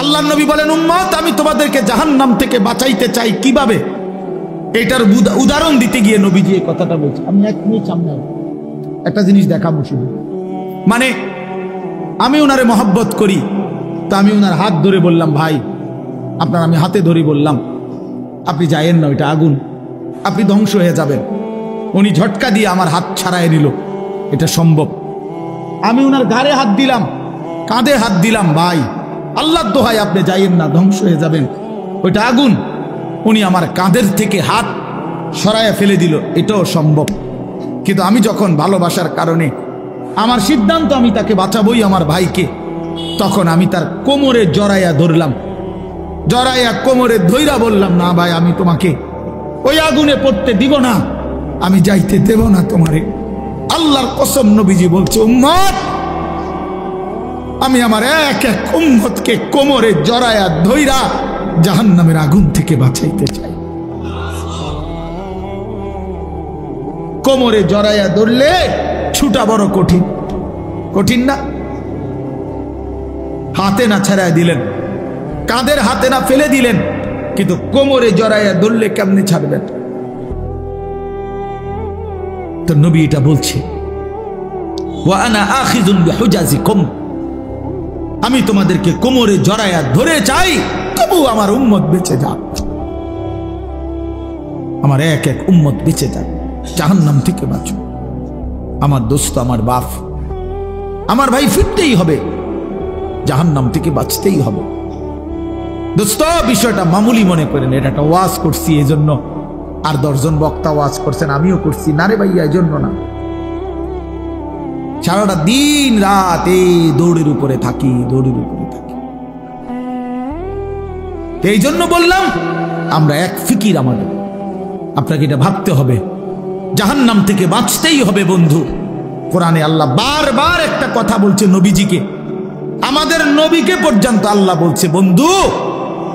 আল্লাহর নবী বলেন, উম্মত আমি তোমাদেরকে জাহান্নাম থেকে বাঁচাইতে চাই কিভাবে। এটার উদাহরণ দিতে গিয়ে নবীজি এই কথাটা বলছে। আমি এক মিনিট সামনে একটা জিনিস দেখাবো শুধু। মানে আমি ওনারে মহব্বত করি, তো আমি ওনার হাত ধরে বললাম, ভাই আপনার আমি হাতে ধরি, বললাম আপনি যায়েন না, ওইটা আগুন, আপনি ধ্বংস হয়ে যাবেন। উনি ঝটকা দিয়ে আমার হাত ছাড়াই নিল, এটা সম্ভব। আমি ওনার ঘাড়ে হাত দিলাম, কাঁধে হাত দিলাম, ভাই আল্লাহর দোহাই আপনি যাইয়েন না, ধ্বংস হয়ে যাবেন, ওইটা আগুন। উনি আমার কাঁধের থেকে হাত সরাইয়া ফেলে দিল, এটাও সম্ভব। কিন্তু আমি যখন ভালোবাসার কারণে আমার সিদ্ধান্ত আমি তাকে বাঁচাবই, আমার ভাইকে, তখন আমি তার কোমরে জড়াইয়া ধরলাম, জড়াইয়া কোমরে ধইরা বললাম, না ভাই আমি তোমাকে ওই আগুনে পড়তে দিব না, আমি যাইতে দেব না তোমারে। আল্লাহর কসম নবীজি বলছে, উম্মত আমি আমার এক এক উম্মতকে কোমরে জড়াইয়া ধইরা জাহান্নামের আগুন থেকে বাঁচাইতে চাই। কোমরে জড়াইয়া ধরলে ছুটা বড় কঠিন, কঠিন না? হাতে না ছাড়াই দিলেন, কাঁধের হাতে না ফেলে দিলেন, কিন্তু কোমরে জড়াইয়া ধরলে কেমনে ছাড়বেন? তো নবী এটা বলছে, ওয়া আনা আখিযুন বিহুজাজিকুম, আমি তোমাদেরকে কোমরে জড়াইয়া ধরে চাই, তবু আমার উম্মত বেঁচে যাক, আমার এক এক উম্মত বেঁচে যাক, জাহান্নাম থেকে বাঁচো। আমার দোস্ত, আমার বাপ, আমার ভাই ফিরতেই হবে, জাহান্নাম থেকে বাঁচতেই হবে। দোস্ত বিষয়টা মামুলি মনে করেন, এটা একটা ওয়াজ করছি এই জন্য, আর 10 জন বক্তা ওয়াজ করছেন, আমিও করছি, না রে ভাইয়া এই জন্য না। সারাটা দিন রাত এই দৌড়ের উপরে থাকি, দৌড়ের উপরে থাকি। এই জন্য বললাম আমরা এক ফিকির, আমাদের আপনাকে এটা ভাবতে হবে, জাহান্নাম থেকে বাঁচতেই হবে বন্ধু। কোরআনে আল্লাহ বারবার একটা কথা বলছে নবীজিকে, আমাদের নবীকে পর্যন্ত আল্লাহ বলছে, বন্ধু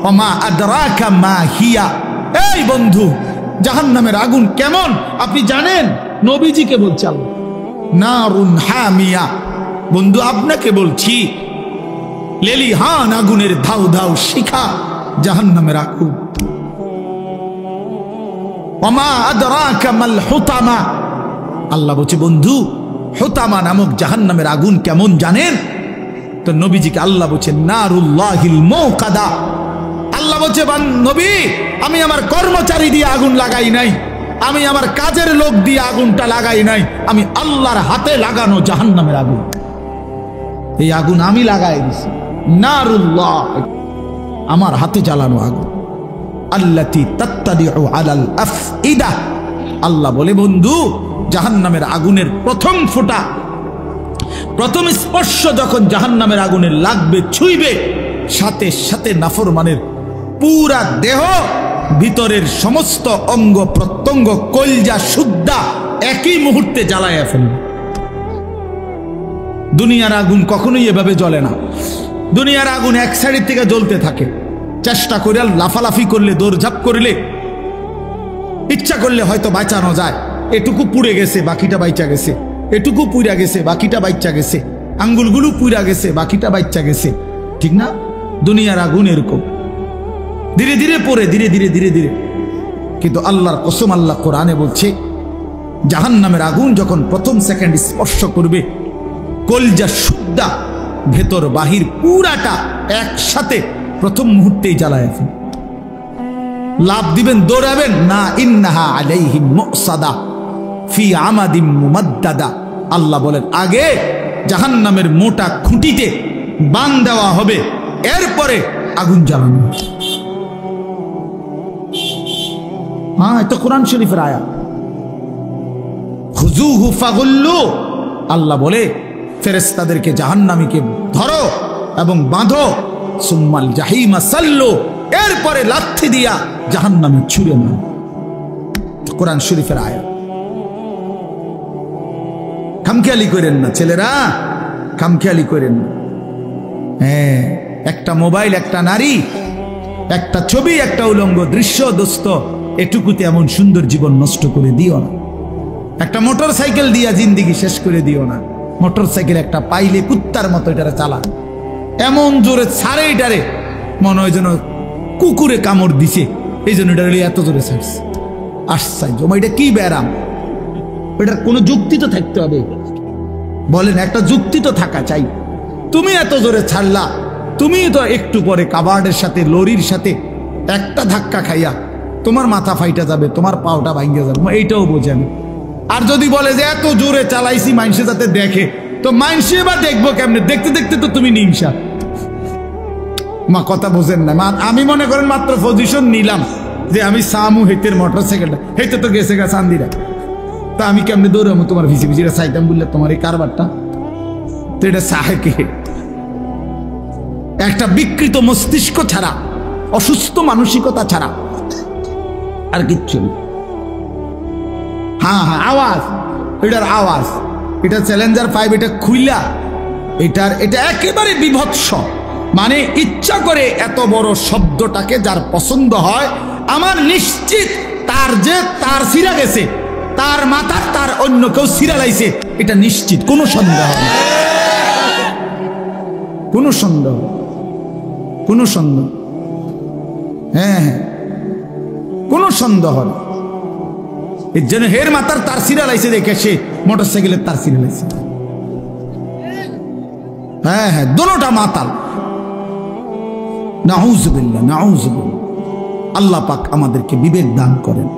ওমা আদরাকা মা হিয়া, এই বন্ধু জাহান্নামের আগুন কেমন আপনি জানেন? নবীজিকে বলছে আল্লাহ। নারুন হামিয়া, বন্ধু আপনাকে বলছি, লেলিহান আগুনের ধাউ ধাউ শিখা জাহান্নামের আগুন। ওমা আদরাকা মাল হুতামা, আল্লাহ বলছে বন্ধু হুতামা নামক জাহান্নামের আগুন কেমন জানেন? তো নবীজিকে আল্লাহ বলছে নারুল্লাহিল মুকাদা, আল্লাহ বলছে নবী আমি আমার কর্মচারী দিয়ে আগুন লাগাই নাই, আমি আমার কাজের লোক দিয়ে আগুনটা লাগাই নাই, আমি আল্লাহর হাতে লাগানো জাহান্নামের আগুন, এই আগুন আমি লাগাই দিছি। নারুল্লাহ, আমার হাতে জ্বালানো আগুন। আল্লাতী তাত্তাদিউ আলাল আফইদা, আল্লাহ বলে বন্ধু জাহান্নামের আগুনের প্রথম ফোঁটা, প্রথম স্পর্শ যখন জাহান্নামের আগুনে লাগবে, ছুঁইবে, সাথে সাথে নাফরমানের পুরা দেহ, ভিতরের সমস্ত অঙ্গ প্রত্যঙ্গ, কলজা সুদ্ধা একই মুহূর্তে জ্বালাইয়া ফেলবে। দুনিয়ার আগুন কখনোই এভাবে জ্বলে না। দুনিয়ার আগুন এক সাইড থেকে জ্বলতে থাকে, চেষ্টা করে লাফালাফি করলে, দৌড়ঝাঁপ করলে, ইচ্ছা করলে হয়তো বাঁচানো যায়। এটুকু পুড়ে গেছে, বাকিটা বাইচা গেছে, এটুকু পুড়া গেছে, বাকিটা বাইচা গেছে, আঙ্গুলগুলো পুড়া গেছে, বাকিটা বাইচা গেছে, ঠিক না? দুনিয়ার আগুন এরকম ধীরে ধীরে পড়ে, ধীরে ধীরে ধীরে ধীরে। কিন্তু আল্লাহর কসম, আল্লাহ কোরআনে বলছে জাহান্নামের আগুন যখন প্রথম সেকেন্ড স্পর্শ করবে, কলজা সুদ্ধা ভেতর বাহির পুরাটা একসাথে প্রথম মুহূর্তেই জ্বালায় ফেলে। লাভ দিবেন, দৌড়াবেন না, ইন্নাহা আলাইহিম মুসাদা ফি আমাদিম মুমাদ্দাদা, আল্লাহ বলেন আগে জাহান্নামের মোটা খুঁটিতে বান দেওয়া হবে, এরপরে আগুন জ্বালানো। হ্যাঁ, এটা কোরআন শরীফের আয়াত। খুযুহু ফাগুল্লু, আল্লাহ বলে ফেরেশতাদেরকে জাহান্নামীকে ধরো এবং বাঁধো, সুম্মাল জাহিমা সাল্লু, এরপরে লাথি দিয়া জাহান্নামে ছুঁড়ে মারো। কোরআন শরীফের আয়াত। খামখেয়ালি করেন না ছেলেরা, খামখেয়ালি করেন না। হ্যাঁ, একটা মোবাইল, একটা নারী, একটা ছবি, একটা উলঙ্গ দৃশ্য, দোস্ত এটুকুতে এমন সুন্দর জীবন নষ্ট করে দিও না। একটা মোটর সাইকেল দিয়া জিন্দিগি শেষ করে দিও না। মোটর সাইকেল একটা পাইলে কুত্তার মতো এটা চালা, এমন জোরে ছাড়ে এটারে, মনে হয় যেন কুকুরে কামড় দিছে, এই জন্য এটা এত জোরে ছাড়ছে। আশ্চর্য, এটা কি ব্যারাম? এটার কোনো যুক্তি তো থাকতে হবে, বলেন একটা যুক্তি তো থাকা চাই। তুমি এত জোরে ছাড়লা, তুমি তো একটু পরে কাবার্ডের সাথে লরির সাথে একটা ধাক্কা খাইয়া তোমার মাথা ফাইটা যাবে, তোমার পাওটা ভাঙ্গে যাবে, এইটাও বোঝেন। আর যদি বলে যে এত জোরে চালাইছি মানুষে যাতে দেখে, তো মানুষে বা দেখবো কেমনে? দেখতে দেখতে তো তুমি নিমসা। মা কথা বোঝেন না। আমি মনে করেন মাত্র পজিশন নিলাম যে আমি সামু হেতের মোটরসাইকেলটা, হেতে তো গেছে গা চান্দিরা, তা আমি কেমনে দৌড়াবো তোমার ভিসি ভিসিটা চাইতাম বললে তোমার এই কারবারটা? তো এটা চায় কে? একটা বিকৃত মস্তিষ্ক ছাড়া, অসুস্থ মানসিকতা ছাড়া আর কিচ্ছু নেই। হ্যাঁ হ্যাঁ, আওয়াজ, এটার আওয়াজ, এটা চ্যালেঞ্জার 5, এটা খুইলা, এটা একেবারে বিভৎস। মানে ইচ্ছা করে এত বড় শব্দটাকে যার পছন্দ হয়, আমার নিশ্চিত তার যে তার ছিঁড়া গেছে, তার মাথা তার অন্য কেউ ছিঁড়া লাইছে, এটা নিশ্চিত, কোনো সন্দেহ নেই, কোনো সন্দেহ, কোনো সন্দেহ, হ্যাঁ হ্যাঁ, কোনো সন্দেহ নেই। এর জন্য হের মাথার তার ছিঁড়া লাইছে দেখে সে মোটরসাইকেলের তার ছিঁড়া লাইছে। হ্যাঁ হ্যাঁ, দোনোটা মাতাল। নাউজুবিল্লাহ, নাউজুবিল্লাহ। আল্লাহ পাক আমাদেরকে বিবেক দান করেন,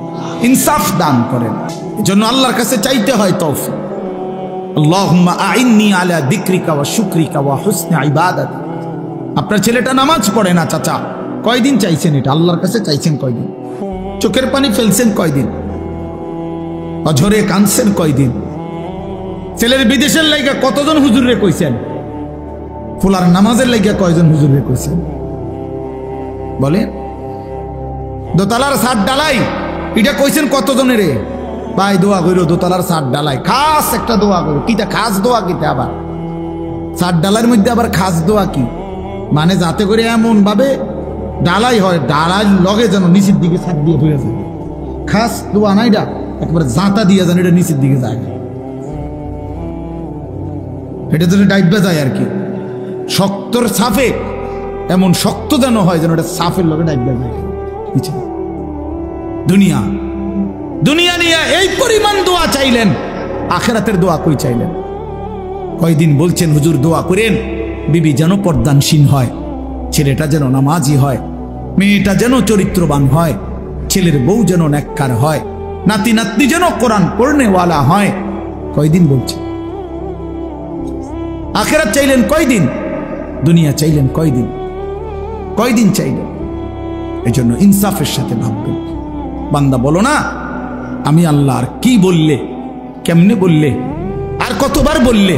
ইনসাফ দান করেন। এজন্য আল্লাহর কাছে চাইতে হয় তৌফিক। আল্লাহুম্মা আইন্নি আলা যিকরিকা ওয়া শুকরিকা ওয়া হুসনি ইবাদাতিক। আপনার ছেলেটা নামাজ পড়ে না চাচা, কয়দিন চাইছেন এটা? আল্লাহর কাছে চাইছেন কয়দিন? চোখের পানি ফেলছেন কয়দিন? অঝরে কাঁদছেন কয়দিন? ছেলের বিদেশের লাইগা কতজন হুজুরে কইছেন? ফুলার নামাজের লাইগা কয়জন হুজুরে কইছেন? বলেন। দোতলার ছাদ ডালাই এটা কইছেন কতজনের? ভাই দোয়া কইরো, দোতলার ছাদ ডালাই খাস একটা দোয়া করো। কিটা খাস দোয়া? কিটা আবার ছাদ ডালার মধ্যে আবার খাস দোয়া কি? মানে যাতে করে এমন ভাবে ডালাই হয়, ডালাই লগে যেন নিচের দিকে ছাদ দিয়ে হয়ে যায়। খাস দোয়া না এটা, একবার জাঁতা দিয়ে যেন এটা নিচের দিকে যায়, এটা যেন ডাইবা যায় আর কি। শক্তর সাফে এমন শক্ত যেন হয় যেন এটা সাফের লগে ডাইবা যায়। দুনিয়া দুনিয়া নিয়ে এই পরিমাণ দোয়া চাইলেন, আখিরাতের দোয়া কই চাইলেন? কয়দিন বলছেন হুজুর দোয়া করেন বিবি যেন পর্দানসীন হয়, ছেলেটা যেন নামাজি হয়, মেয়েটা যেন চরিত্রবান হয়, ছেলের বউ যেন নেককার হয়, নাতি নাতনি যেন কোরআন পড়নেওয়ালা হয়। কয়দিন বলছেন? আখিরাত চাইলেন কয়দিন? দুনিয়া চাইলেন কয়দিন? কয়দিন চাইলেন? এজন্য ইনসাফের সাথে ভাববেন। বান্দা বলো না আমি আল্লাহ আর কি বললে, কেমনে বললে, আর কতবার বললে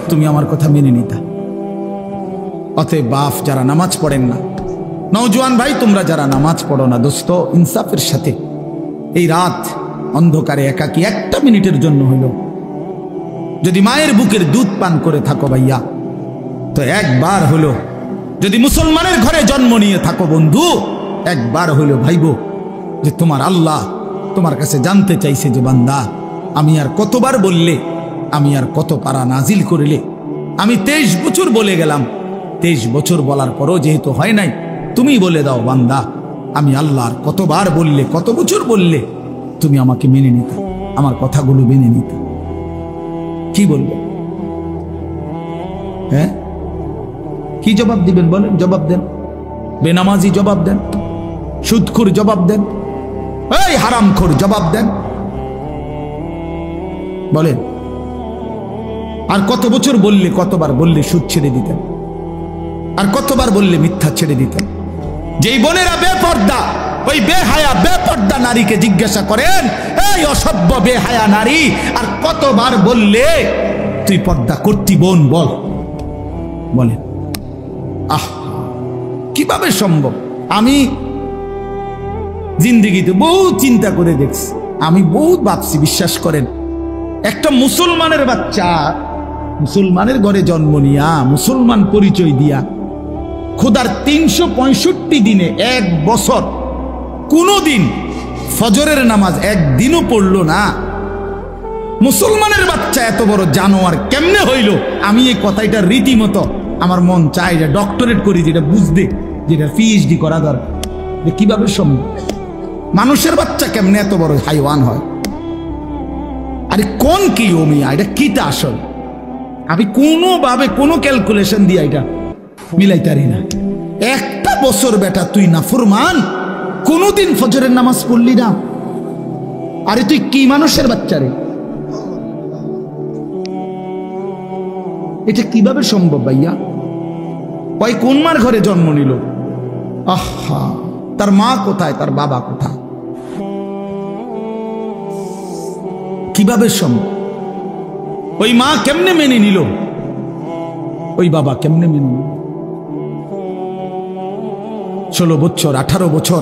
তুমি আমার কথা মেনে নিতা। অতএব বাপ যারা নামাজ পড়েন না, নওজোয়ান ভাই তোমরা যারা নামাজ পড়ো না, দোস্ত ইনসাফের সাথে এই রাত অন্ধকারে একাকী একটা মিনিটের জন্য হলো যদি মায়ের বুকের দুধ পান করে থাকো ভাইয়া, তো একবার হলো যদি মুসলমানের ঘরে জন্ম নিয়ে থাকো বন্ধু, একবার হলো ভাইবো যে তোমার আল্লাহ তোমার কাছে জানতে চাইছে যে বান্দা আমি আর কতবার বললে, আমি আর কত পারা নাজিল করলে। আমি 23 বছর বলে গেলাম, 23 বছর বলার পরও যেহেতু হয় নাই, তুমি বলে দাও বান্দা আমি আল্লাহ আর কতবার বললে, কত বছর বললে তুমি আমাকে মেনে নিতে, আমার কথাগুলো মেনে নিতে। কি বলবে? হ্যাঁ কি জবাব দিবেন বলেন? জবাব দেন। বেনামাজি জবাব দেন, সুদখোর জবাব দেন, এই হারামখোর জবাব দেন, বলেন। আর কত বছর বললে, কতবার বললে সুদ ছেড়ে দিতেন, আর কতবার বললে মিথ্যা ছেড়ে দিতেন। যেই বোনেরা বেপর্দা, ওই বেহায়া বেপর্দা নারীকে জিজ্ঞাসা করেন, এই অসভ্য বেহায়া নারী, আর কতবার বললে তুই পর্দা করতি বোন, বল, বলেন। আহ কিভাবে সম্ভব? আমি জিন্দেগিতে বহু চিন্তা করে দেখছি, আমি বহুত ভাবছি, বিশ্বাস করেন। একটা মুসলমানের বাচ্চা মুসলমানের ঘরে জন্ম নিয়া, মুসলমান পরিচয় দিয়া, খোদার 365 দিনে 1 বছর কোনদিন ফজরের নামাজ একদিনও পড়লো না, মুসলমানের বাচ্চা এত বড় জানোয়ার কেমনে হইল? আমি এই কথাটা রীতিমতো আমার মন চায় যে ডক্টরেট করি, যেটা বুঝতে, যেটা PhD করা দরকার। কিভাবে সম্ভব? মানুষের বাচ্চা কেমনে এত বড় হাইওয়ান হয়? আরে কোন কি ওমিয়া, এটা কিটা আসল? আমি কোনোভাবে কোনো ক্যালকুলেশন দিয়ে এটা মিলাইতারি না। একটা বছর বেটা তুই নাফরমান, কোনোদিন ফজরের নামাজ পড়লি না, আরে তুই কি মানুষের বাচ্চা রে? এটা কিভাবে সম্ভব ভাইয়া? ওই কোন মার ঘরে জন্ম নিল? আহা, তার মা কোথায়, তার বাবা কোথায়? কিভাবে সম্ভব? ওই মা কেমনে মেনে নিল, ওই বাবা কেমনে মেনে নিল? 16 বছর 18 বছর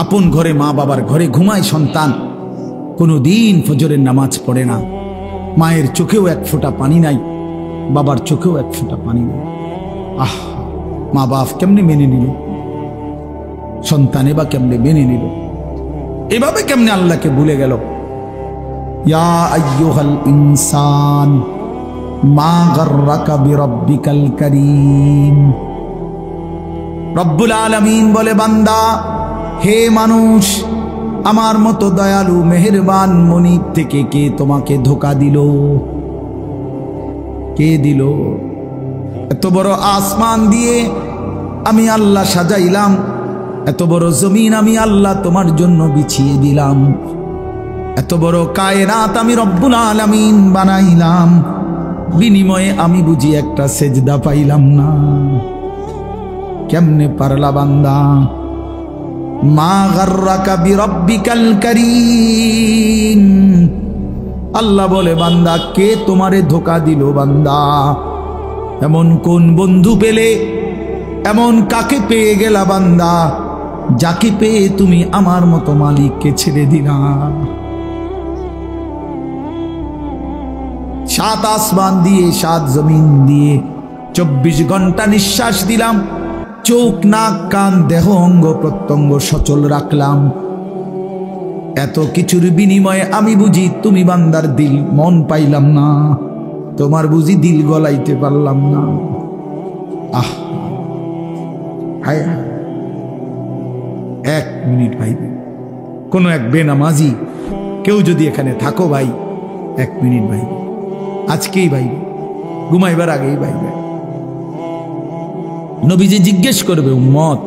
আপন ঘরে, মা বাবার ঘরে ঘুমায় সন্তান, কোনোদিন ফজরের নামাজ পড়ে না। মায়ের চোখেও এক ফোঁটা পানি নাই, বাবার চোখেও এক ফোঁটা পানি নাই। আহ, মা বাপ কেমনে মেনে নিল? সন্তানে বা কেমনে মেনে নিল? এভাবে কেমনে আল্লাহকে ভুলে গেল? ইয়া আইয়ুহাল ইনসান মা গাররাকা বিরাব্বিকাল কারীম। রব্বুল আলামিন বলে, বান্দা, হে মানুষ, আমার মতো দয়ালু মেহেরবান মনিব থেকে কে তোমাকে ধোঁকা দিল? কে দিল? এত বড় আসমান দিয়ে আমি আল্লাহ সাজাইলাম, এত বড় জমিন আমি আল্লাহ তোমার জন্য বিছিয়ে দিলাম, এত বড় কায়নাত আমি রব্বুল আলামিন বানাইলাম, বিনিময়ে আমি বুঝি একটা সেজদা পাইলাম না। কেমনে পারলা বান্দা? মা গাররাকা বিরাব্বিকাল কারীম। আল্লাহ বলে, বান্দা, কে তোমারে ধোঁকা দিল? বান্দা, এমন কোন বন্ধু পেলে, এমন কাকে পেয়ে গেলা বান্দা, যাকে পেয়ে তুমি আমার মতো মালিককে ছেড়ে দিলা? 7 আসমান দিয়ে 7 জমিন দিয়ে 24 ঘন্টা নিঃশ্বাস দিলাম, চোখ নাক কান দেহ অঙ্গ প্রত্যঙ্গ সচল রাখলাম। এত কিছুর বিনিময়ে আমি বুঝি তুমি বান্দার দিল মন পাইলাম না, তোমার বুঝি দিল গলাইতে পারলাম না। আহ, হায় হায়। 1 মিনিট ভাইবে, কোনো এক বেনামাজি কেউ যদি এখানে থাকো ভাই, 1 মিনিট ভাইবে, আজকেই ভাইবে, ঘুমাইবার আগেই ভাইবে। নবীজি জিজ্ঞেস করবে, উম্মত,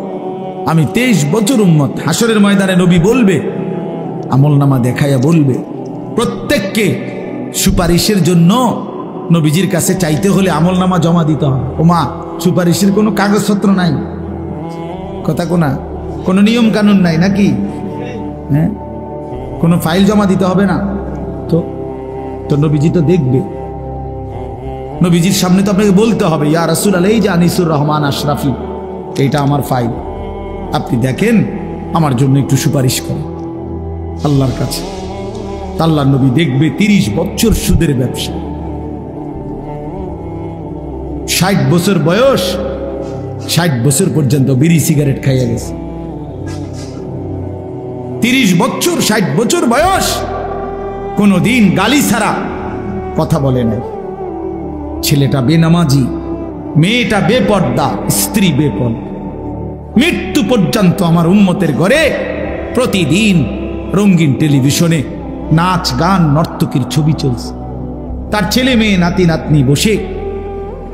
আমি 23 বছর উম্মত। হাসরের ময়দানে নবী বলবে, আমলনামা দেখাইয়া বলবে, প্রত্যেককে সুপারিশের জন্য নবীজির কাছে চাইতে হলে আমলনামা জমা দিতে হবে। ওমা, সুপারিশের কোনো কাগজপত্র নাই, কথা কোনা, কোনো নিয়ম কানুন নাই নাকি? হ্যাঁ, কোনো ফাইল জমা দিতে হবে না তো নবীজি তো দেখবে। নবীজির সামনে তো আপনাকে বলতে হবে, ইয়া রাসূলুল্লাহ, এই যে আনিসুর রহমান আশরাফি, এইটা আমার ফাইল, আপনি দেখেন, আমার জন্য একটু সুপারিশ করেন আল্লাহর কাছে। আল্লাহর নবী দেখবে 30 বছর সুদের ব্যবসা, 60 বছর বয়স, 60 বছর পর্যন্ত বিড়ি সিগারেট খাইয়া গেছে। 30 বছর 60 বছর বয়স, কোনদিন গালি ছাড়া কথা বলে নাই। ছেলেটা বেনামাজি, মেয়েটা বেপর্দা, স্ত্রী বেপর্দা। মৃত্যু পর্যন্ত আমার উম্মতের ঘরে প্রতিদিন রঙিন টেলিভিশনে নাচ গান নর্তকীর ছবি চলছে। তার ছেলে মেয়ে নাতি নাতনি বসে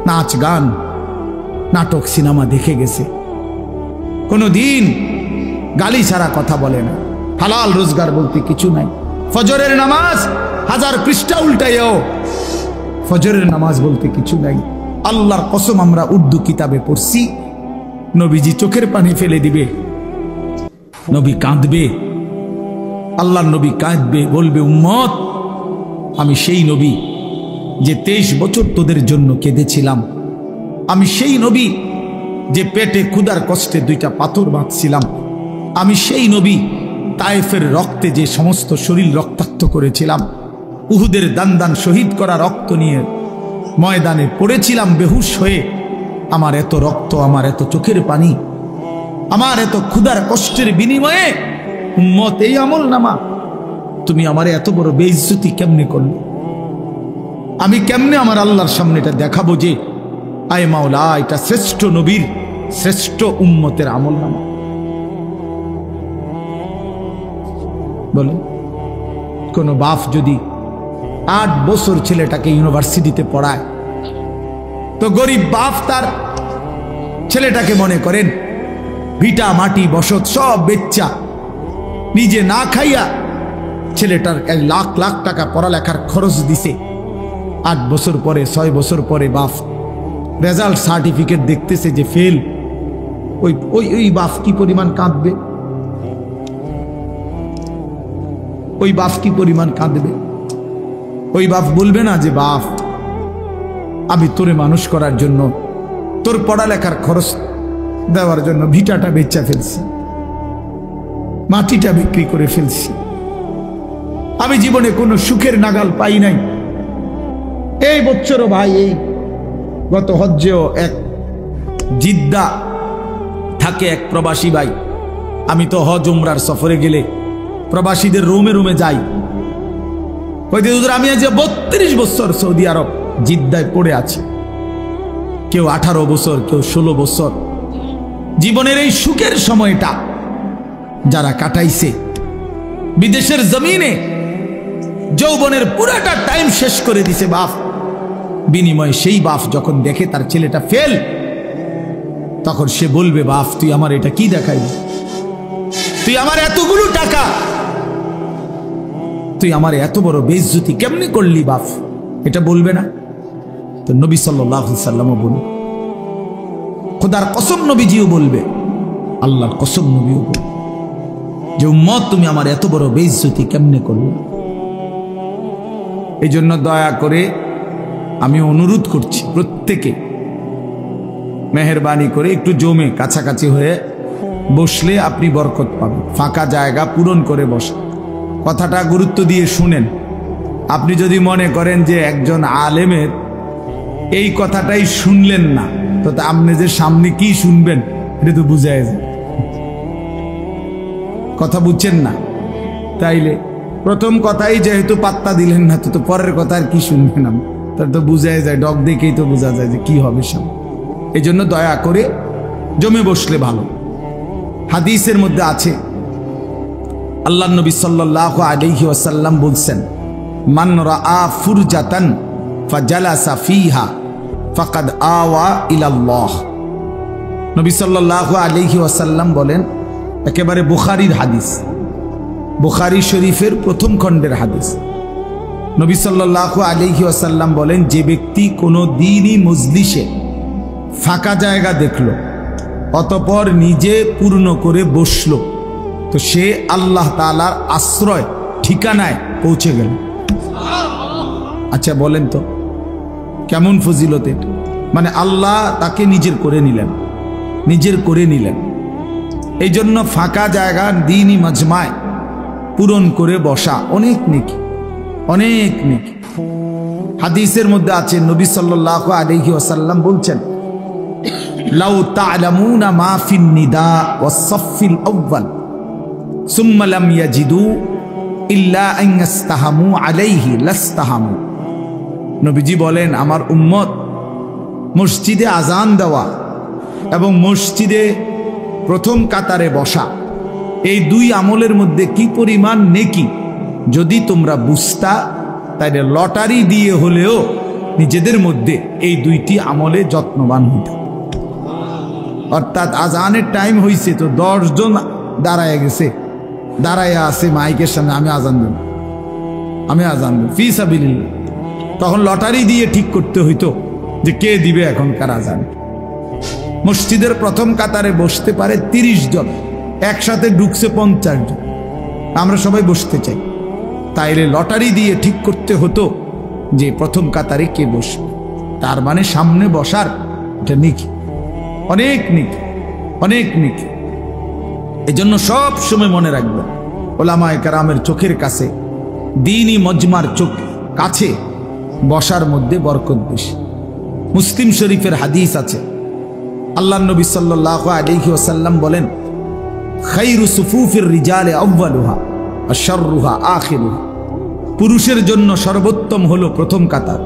নাচ গান নাটক সিনেমা দেখে গেছে। কোনদিন গালি ছাড়া কথা বলে না, হালাল রোজগার বলতে কিছু নাই। ফজরের নামাজ 1000 পৃষ্ঠা উল্টাইও, ফজরের নামাজ বলতে কিছু নাই। আল্লাহর কসম, আমরা উর্দু কিতাবে পড়ছি, নবীজি চোখের পানি ফেলে দিবে, নবী কাঁদবে, আল্লাহর নবী কাঁদবে, বলবে, উম্মত, আমি সেই নবী যে 23 বছর তোদের জন্য কেঁদেছিলাম, আমি সেই নবী যে পেটে ক্ষুধার কষ্টে 2টা পাথর বাঁধছিলাম, আমি সেই নবী তায়েফের রক্তে যে সমস্ত শরীর রক্তাক্ত করেছিলাম, উহুদের দান শহীদ করা রক্ত নিয়ে ময়দানে পড়েছিলাম বেহুশ হয়ে, আমার এত রক্ত, আমার এত চোখের পানি, আমার এত ক্ষুধার কষ্টের বিনিময়ে উম্মত এই আমল নামা, তুমি আমার এত বড় বেইজ্জতি কেমনে করলে? আমি কেমনে আমার আল্লাহর সামনে এটা দেখাবো যে আয় মাওলা এটা শ্রেষ্ঠ নবীর শ্রেষ্ঠ উম্মতের আমলনামা? বলেন, কোন বাপ যদি 8 বছর ছেলেটাকে ইউনিভার্সিটিতে পড়ায়, তো গরিব বাপ তার ছেলেটাকে মনে করেন ভিটা মাটি বসত সব বেচ্চা নিজে না খাইয়া ছেলেটার লাখ লাখ টাকা পড়ালেখার খরচ দিছে। 8 বছর পরে 6 বছর পরে বাপ রেজাল্ট সার্টিফিকেট দেখতেছে যে ফেল। ওই বাপ কি পরিমাণ কাঁদবে? ওই বাপ কি পরিমাণ কাঁদবে? ওই বাপ বলবে না যে বাপ আমি তোরে মানুষ করার জন্য, তোর পড়ালেখার খরচ দেওয়ার জন্য ভিটাটা বেচা ফেলছি, মাটিটা বিক্রি করে ফেলছি, আমি জীবনে কোনো সুখের নাগাল পাই নাই। এই বছরও ভাই, এই গত হজ্জেও এক জিদ্দা থাকে এক প্রবাসী ভাই, আমি তো হজ উমরার সফরে গেলে প্রবাসীদের রুমে রুমে যাই, আমি আজ 32 বছর সৌদি আরব জিদ্দায় পড়ে আছি, কেউ 18 বছর, কেউ 16 বছর। জীবনের এই সুখের সময়টা যারা কাটাইছে বিদেশের জমিনে, যৌবনের পুরাটা টাইম শেষ করে দিছে বাপ, বিনিময়ে সেই বাপ যখন দেখে তার ছেলেটা ফেল, তখন সে বলবে বাপ তুই আমার এটা কি দেখাইলি? তুই আমার এতগুলো টাকা, তুই আমার এত বড় বেইজ্জতি কেমনে করলি বাপ? এটা বলবে না? তো নবী সাল্লাল্লাহু আলাইহি সাল্লামও বলবে, খোদার কসম নবীজিও বলবে, আল্লাহর কসম নবীও বলবে যে উম্মত তুমি আমার এত বড় বেইজ্জতি কেমনে করলে? এই জন্য দয়া করে আমি অনুরোধ করছি প্রত্যেকে মেহেরবানি করে একটু জমে কাছাকাছি হয়ে বসলে আপনি বরকত পাবেন। ফাঁকা জায়গা পূরণ করে বসে কথাটা গুরুত্ব দিয়ে শুনেন। আপনি যদি মনে করেন যে একজন আলেমের এই কথাটাই শুনলেন না, তো আপনি যে সামনে কি শুনবেন এটা তো বুঝাই যায়। কথা বুঝছেন না? তাইলে প্রথম কথাই যেহেতু পাত্তা দিলেন না, তো পরের কথা আর কি শুনবেন? তার তো বুঝাই যায়, ডগ দেখেই তো বোঝা যায় যে কি হবে সামনে। এই জন্য দয়া করে জমে বসলে ভালো। হাদিসের মধ্যে আছে, আল্লাহ নবী সাল্লাল্লাহু আলাইহি ওয়াসাল্লাম বলছেন, মান রাআ ফুরজাতান ফাজালাসা ফিহা ফাকাদ আওয়া ইলাল্লাহ। নবী সাল্লাল্লাহু আলাইহি ওয়াসাল্লাম বলেন, একেবারে বুখারীর হাদিস, বুখারী শরীফের প্রথম খণ্ডের হাদিস। নবী সাল্লাল্লাহু আলাইহি ওয়াসাল্লাম বলেন, যে ব্যক্তি কোনো দ্বীনি মজলিসে ফাঁকা জায়গা দেখল অতঃপর নিজে পূর্ণ করে বসলো, তো সে আল্লাহ তাআলার আশ্রয় ঠিকানায় পৌঁছে গেল। আচ্ছা বলেন তো কেমন ফজিলত এটা? মানে আল্লাহ তাকে নিজের করে নিলেন, নিজের করে নিলেন। এই জন্য ফাঁকা জায়গা দ্বীনি মাজমায় পূরণ করে বসা অনেক নেকি, অনেক নেকি। হাদিসের মধ্যে আছে, নবী সাল্লাল্লাহু আলাইহি ওয়াসাল্লাম বলছেন, লাউ তা'লামুনা মা ফিন নিদা ওয়াস সাফফিল আউয়াল সুম্মা লাম ইয়াজিদু ইল্লা আন ইস্তাহামু আলাইহি লাস্তাহামু। নবীজি বলেন, আমার উম্মত মসজিদে আজান দেওয়া এবং মসজিদে প্রথম কাতারে বসা, এই দুই আমলের মধ্যে কি পরিমাণ নেকি যদি তোমরা বুঝতা, তাইলে লটারি দিয়ে হলেও নিজেদের মধ্যে এই দুইটি আমলে যত্নবান হইত। অর্থাৎ আজানের টাইম হয়েছে, তো 10 জন দাঁড়ায় গেছে, দাঁড়ায় আছে মাইকের সামনে, আমি আজান দেব, আমি আজান দেব ফি সাবিলিল্লাহ। তখন লটারি দিয়ে ঠিক করতে হইতো যে কে দিবে এখনকার আজান। মসজিদের প্রথম কাতারে বসতে পারে 30 জন, একসাথে ঢুকছে 50 জন, আমরা সবাই বসতে চাই, তাইলে লটারি দিয়ে ঠিক করতে হতো যে প্রথম কাতারে কে বসবে। তার মানে সামনে বসার এটা নেকি, অনেক নেকি, অনেক নেকি। এই জন্য সব সময় মনে রাখবেন, ওলামায়ে কেরামের চোখের কাছে, দ্বীনি মজমার চোখ কাছে বসার মধ্যে বরকত বেশি। মুসলিম শরীফের হাদিস আছে, আল্লাহর নবী সাল্লাল্লাহু আলাইহি ওয়াসাল্লাম বলেন, খায়রু সুফুফির রিজালে আউয়ালুহা ওয়া শাররুহা আখিরুহা। পুরুষের জন্য সর্বোত্তম হলো প্রথম কাতার,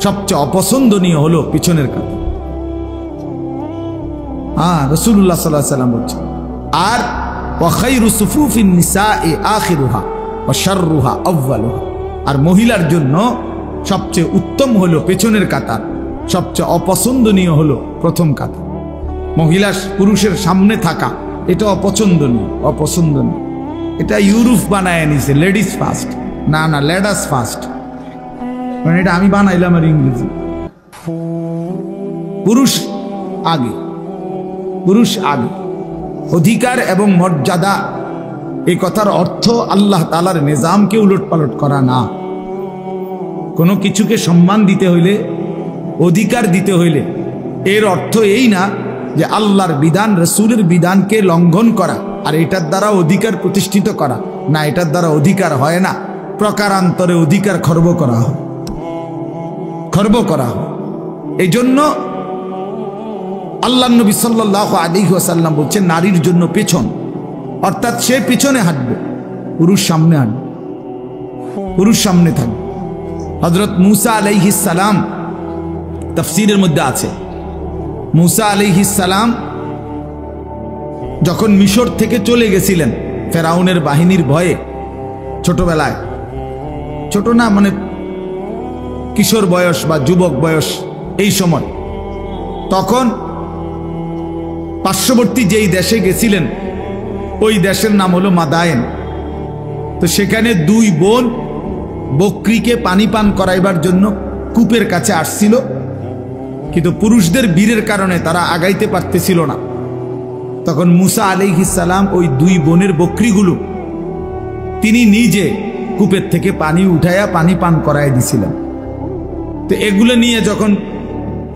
সবচেয়ে অপছন্দনীয় হলো পিছনের কাতার। রাসূলুল্লাহ সাল্লাল্লাহু আলাইহি ওয়াসাল্লাম বলছেন, আর ওয়া খায়রু সুফুফিন নিসাই আখিরুহা ওয়া শাররুহা আউয়ালুহা, আর মহিলার জন্য সবচেয়ে উত্তম হলো পেছনের কাতার, সবচেয়ে অপছন্দনীয় হলো প্রথম কাতার। মহিলা পুরুষের সামনে থাকা এটা অপছন্দনীয়। এটা ইউরোপ বানায় নিছে লেডিস ফার্স্ট, না লেডাস ফার্স্ট, মানে এটা আমি বানাইলাম আর ইংরেজি। পুরুষ আগে, অধিকার এবং মর্যাদা, এই কথার অর্থ আল্লাহ তাআলার নিজামকে উলটপালট করা না। কোনো কিছুকে সম্মান দিতে হইলে, অধিকার দিতে হইলে এর অর্থ এই না যে আল্লাহর বিধান রাসূলের বিধানকে লঙ্ঘন করা আর এটার দ্বারা অধিকার প্রতিষ্ঠিত করা, না, এটার দ্বারা অধিকার হয় না। প্রকারান্তরে অধিকার খর্ব করা হয়। এই জন্য আল্লাহ নবী সাল্লাল্লাহু আলাইহি ওয়াসাল্লাম বলছেন নারীর জন্য পেছন, অর্থাৎ সে পিছনে হাঁটবে, পুরুষ সামনে হাঁটবে, পুরুষ সামনে থাকবে। হযরত মূসা আলাইহিস সালাম তাফসীরের মধ্যে আছে, মূসা আলাইহিস সালাম যখন মিশর থেকে চলে গেছিলেন ফেরাউনের বাহিনীর ভয়ে, ছোটবেলায়, ছোট না মানে কিশোর বয়স বা যুবক বয়স এই সময়, তখন পার্শ্ববর্তী যেই দেশে গেছিলেন ওই দেশের নাম হলো মাদায়েন। তো সেখানে দুই বোন বকরিকে পানি পান করাইবার জন্য কূপের কাছে আসছিল, কিন্তু পুরুষদের বীরের কারণে তারা আগাইতে পারতেছিল না। তখন মূসা আলাইহিস সালাম ওই দুই বোনের বকরিগুলো তিনি নিজে কূপের থেকে পানি উঠাইয়া পানি পান করাই দিছিলেন। তো এগুলো নিয়ে যখন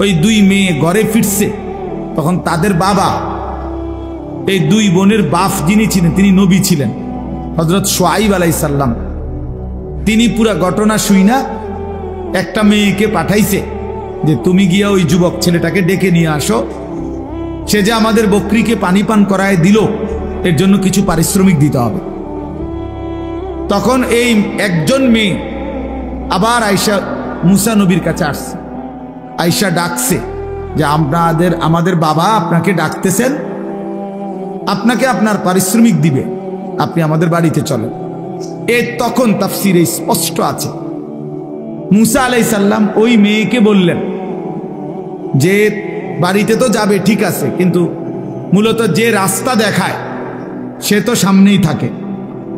ওই দুই মেয়ে ঘরে ফিরছে, তখন তাদের বাবা, এই দুই বোনের বাপ যিনি ছিলেন তিনি নবী ছিলেন, হযরত শুআইব আলাইহিস সালাম, তিনি পুরা ঘটনা শুইনা একটা মেয়েকে পাঠাইছে যে তুমি গিয়া ওই যুবক ছেলেটাকে ডেকে নিয়ে আসো, সে যে আমাদের বকরিকে পানি পান করায় দিল এর জন্য কিছু পারিশ্রমিক দিতে হবে। তখন এই একজন মেয়ে আবার আয়েশা মূসা নবীর কাছে আসছে, আয়েশা ডাকছে যে আমাদের বাবা আপনাকে ডাকতেছেন, আপনাকে আপনার পারিশ্রমিক দিবে, আপনি আমাদের বাড়িতে চলেন। তখন তাফসীরে স্পষ্ট আছে মূসা আলাইহিস সালাম ওই মেয়েকে বললেন যে বাড়িতে তো যাবে ঠিক আছে, কিন্তু মূলত যে রাস্তা দেখায় সে তো সামনেই থাকে,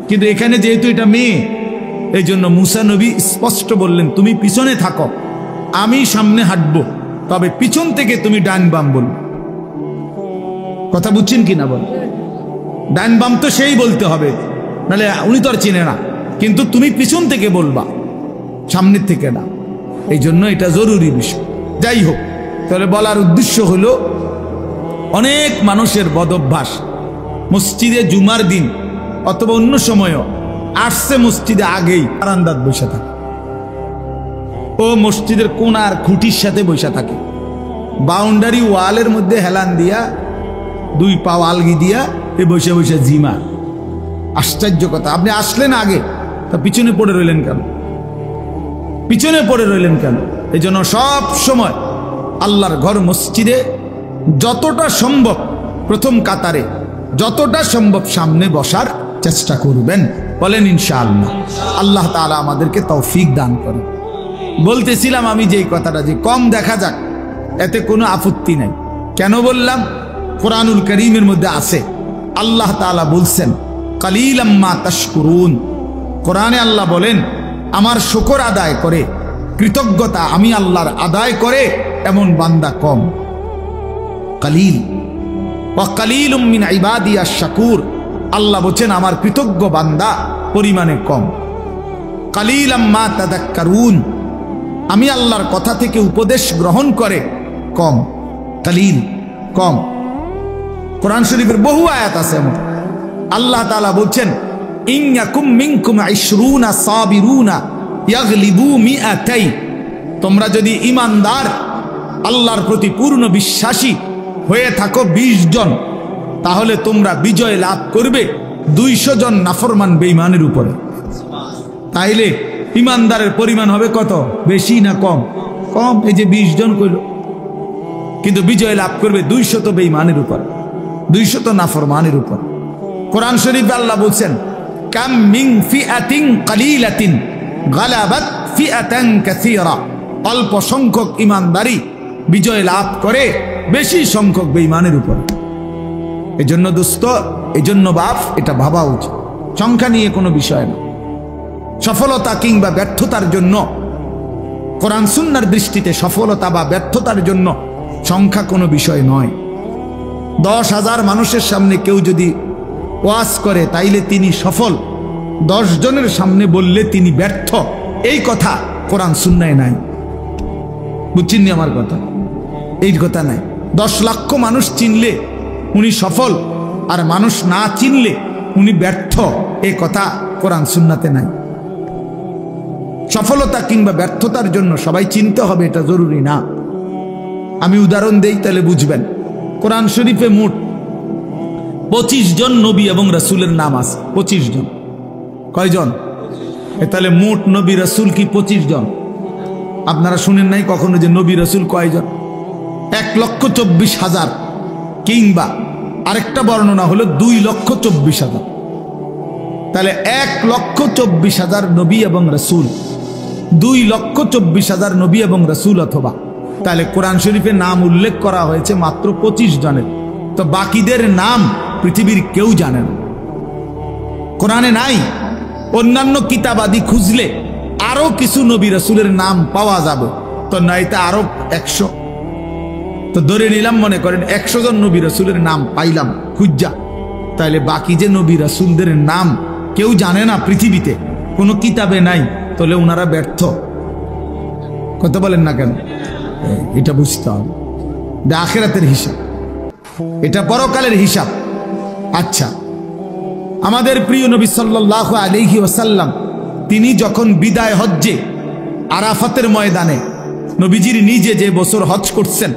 কিন্তু এখানে যেহেতু এটা মেয়ে, এই জন্য মূসা নবী স্পষ্ট বললেন তুমি পিছনে থাকো, আমি সামনে হাঁটবো, তবে পিছন থেকে তুমি ডান বাম বলবে। কথা বুঝছেন কিনা বল? ডান বাম তো সেই বলতে হবে, নাহলে উনি তো আর চিনে না, কিন্তু তুমি পিছন থেকে বলবা, সামনের থেকে না। এই জন্য এটা জরুরি বিষয়। যাই হোক, তাহলে বলার উদ্দেশ্য হলো অনেক মানুষের বদভ্যাস মসজিদে জুমার দিন অথবা অন্য সময়ও আসছে মসজিদে আগেই বারান্দাত বসে থাকে, ও মসজিদের কোনার খুঁটির সাথে বসে থাকে, বাউন্ডারি ওয়ালের মধ্যে হেলান দিয়া দুই পা আলগি দিয়া এ বসে বসে জিমা। আশ্চর্য কথা, আপনি আসলেন আগে, তা পিছনে পড়ে রইলেন কেন? এই জন্য সব সময় আল্লাহর ঘর মসজিদে যতটা সম্ভব প্রথম কাতারে, যতটা সম্ভব সামনে বসার চেষ্টা করবেন। বলেন ইনশাআল্লাহ। আল্লাহ তাআলা আমাদেরকে তৌফিক দান করেন। বলতেছিলাম আমি যে কথাটা, যে কম দেখা যাক এতে কোনো আপত্তি নাই। কেন বললাম? কুরআনুল কারীমের মধ্যে আছে, আল্লাহ তাআলা বলছেন কালিলাম মা তাশকুরুন। কোরআনে আল্লাহ বলেন আমার শুকর আদায় করে, কৃতজ্ঞতা আমি আল্লাহর আদায় করে এমন বান্দা কম। কালিল ওয়া কালিলুম মিন ইবাদিয়াশ শাকুর, আল্লাহ বলেন আমার কৃতজ্ঞ বান্দা পরিমাণে কম। কালিলাম মা তাযাক্কারুন, আমি আল্লাহর কথা থেকে উপদেশ গ্রহণ করে কম। কালিল, কম। কোরআন শরীফের বহু আয়াত আছে এমন, আল্লাহ তাআলা বলছেন ইন্নাকুম মিনকুম 20 সাবিরুনা ইয়াগলিবু মিআতাই, তোমরা যদি ঈমানদার আল্লাহর প্রতি পূর্ণ বিশ্বাসী হয়ে থাকো 20 জন, তাহলে তোমরা বিজয় লাভ করবে 200 জন নাফরমান বেঈমানের উপরে। তাইলে ঈমানদারের পরিমাণ হবে কত? বেশি না কম? কম, এই যে 20 জন কইল, কিন্তু বিজয় লাভ করবে 200 বেঈমানের উপর, 200 নাফরমানের উপর। কোরআন শরীফে আল্লাহ বলছেন, কাম মিন ফিআতিন কালিলাতিন গালাবাত ফিআতান কাসীরা, অল্প সংখ্যক ঈমানদারি বিজয় লাভ করে বেশি সংখ্যক বেঈমানের উপর। এজন্য দোস্ত, এজন্য বাপ, এটা ভাবা উচিত, সংখ্যা নিয়ে কোনো বিষয় না। সফলতা কিংবা ব্যর্থতার জন্য, কোরআন সুন্নাহর দৃষ্টিতে সফলতা বা ব্যর্থতার জন্য সংখ্যা কোনো বিষয় নয়। 10,000 মানুষের সামনে কেউ যদি ওয়াজ করে তাইলে তিনি সফল, 10 জনের সামনে বললে তিনি ব্যর্থ, এই কথা কোরআন সুন্নাহে নাই। বুঝছেন নি আমার কথা? এই কথা নাই। 10 লক্ষ মানুষ চিনলে উনি সফল, আর মানুষ না চিনলে উনি ব্যর্থ, এই কথা কোরআন সুন্নাতে নাই। সফলতা কিংবা ব্যর্থতার জন্য সবাই চিনতে হবে এটা জরুরি না। আমি উদাহরণ দেই তাহলে বুঝবেন। কোরআন শরীফে মোট 25 জন নবী এবং রাসূলের নাম আছে। 25 জন। কয়জন? তাহলে মোট নবী রাসূল কি 25 জন? আপনারা শুনেন নাই কখনো যে নবী রাসূল কয়জন? 1,24,000, কিংবা আরেকটা বর্ণনা হলো 2,24,000। তাহলে 1,24,000 নবী এবং রাসূল, 2,24,000 নবী এবং রাসূল, অথবা তাহলে কোরআন শরীফে নাম উল্লেখ করা হয়েছে মাত্র 25 জনের। তো বাকিদের নাম পৃথিবীর কেউ জানে না, কোরআনে নাই। অন্যান্য কিতাবাদি খুঁজলে আরো কিছু নবী রাসূলের নাম পাওয়া যাবে, তো নয়তো আরো 100। তো ধরে নিলাম, মনে করেন 100 জন নবী রাসূলের নাম পাইলাম খুঁজা, তাহলে বাকি যে নবী রাসূলদের নাম কেউ জানে না পৃথিবীতে, কোনো কিতাবে নাই, তাহলে ওনারা ব্যর্থ। কথা বলেন না কেন? এটা বুঝতে হবে, এটা আখিরাতের হিসাব, এটা পরকালের হিসাব। আচ্ছা, আমাদের প্রিয় নবী সাল্লাল্লাহু আলাইহি ওয়াসাল্লাম তিনি যখন বিদায় হজ্জে আরাফাতের ময়দানে, নবীজির নিজে যে বছর হজ করছেন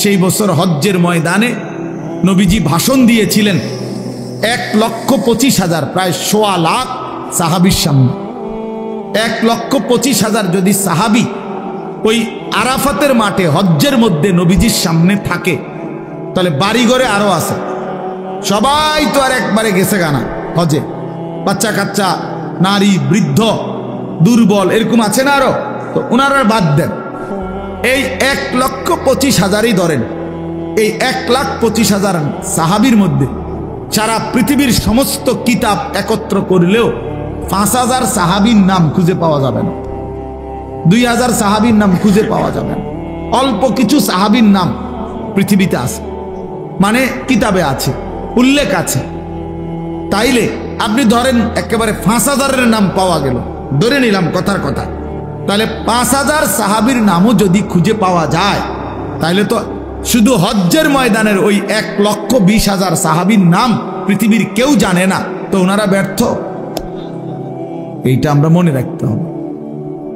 সেই বছর হজ্জের ময়দানে নবীজি ভাষণ দিয়েছিলেন 1,25,000, প্রায় 1.25 লাখ সাহাবীর সামনে। 1,25,000 যদি সাহাবী ওই আরাফাতের মাঠে হজ্জের মধ্যে নবীজির সামনে থাকে, তাহলে বাড়িঘরে আরো আছে, সবাই তো আর একবারে গেছে গানা হজে, বাচ্চা কাচ্চা, নারী, বৃদ্ধ, দুর্বল, এরকম আছে না আরো, তো ওনারা বাদ দেন। এই 1,25,000ই ধরেন, এই 1,25,000 সাহাবীর মধ্যে সারা পৃথিবীর সমস্ত কিতাব একত্র করলেও 5,000 সাহাবীর নাম খুঁজে পাওয়া যাবে না, 2,000 সাহাবীর নাম খুঁজে পাওয়া যাবে না। অল্প কিছু সাহাবীর নাম পৃথিবীতে আছে, মানে কিতাবে আছে, উল্লেখ আছে। তাইলে আপনি ধরেন একেবারে 5,000-এর নাম পাওয়া গেল, ধরে নিলাম কথার কথা, তাহলে 5,000 সাহাবীর নামও যদি খুঁজে পাওয়া যায়, তাহলে তো শুধু হজ্জের ময়দানের ওই 1,20,000 সাহাবীর নাম পৃথিবীর কেউ জানে না, তো ওনারা ব্যর্থ। এইটা আমরা মনে রাখতে হবে,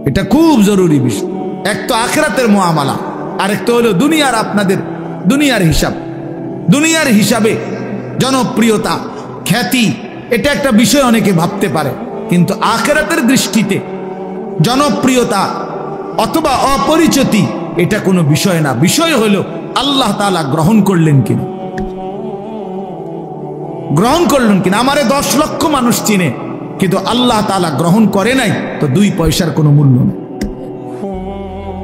এটা খুব জরুরি বিষয়। এক তো আখিরাতের মুআমালা, আরেক তো হলো দুনিয়ার, আপনাদের দুনিয়ার হিসাব। দুনিয়ার হিসাবে জনপ্রিয়তা, খ্যাতি, এটা একটা বিষয় অনেকে ভাবতে পারে, কিন্তু আখিরাতের দৃষ্টিতে জনপ্রিয়তা অথবা অপরিচিতি এটা কোনো বিষয় না। বিষয় হলো আল্লাহ তাআলা গ্রহণ করলেন কিনা, গ্রহণ করলেন কিনা। আমারে 10 লক্ষ মানুষ চিনে, কিন্তু আল্লাহ তাআলা গ্রহণ করে নাই, তো 2 পয়সার কোনো মূল্য নেই,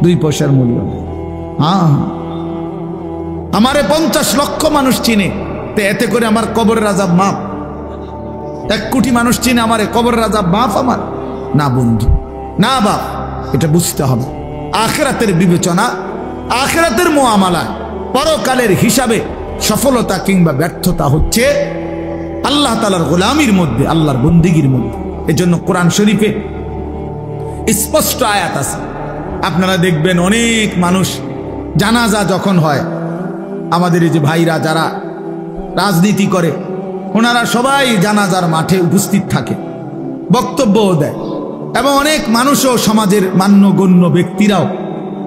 2 পয়সার মূল্য নেই। হ্যাঁ, আমারে 50 লক্ষ মানুষ চিনে, তো এতে করে আমার কবরের আযাব মাফ। 1 কোটি মানুষ চিনে, আমারে কবরের আযাব মাফ আমার? না বন্ধু, না বাপ, এটা বুঝতে হবে। আখিরাতের বিবেচনা, আখিরাতের মুআমালা, পরকালের হিসাবে সফলতা কিংবা ব্যর্থতা হচ্ছে আল্লাহ তাআলার গোলামির মধ্যে, আল্লাহর বন্দেগীর মধ্যে। এজন্য কোরআন শরীফে স্পষ্ট আয়াত আছে। আপনারা দেখবেন অনেক মানুষ জানাজা যখন হয়, আমাদের এই যে ভাইরা যারা রাজনীতি করে, ওনারা সবাই জানাজার মাঠে উপস্থিত থাকে, বক্তব্যও দেয়, এবং অনেক মানুষও, সমাজের মান্যগণ্য ব্যক্তিরাও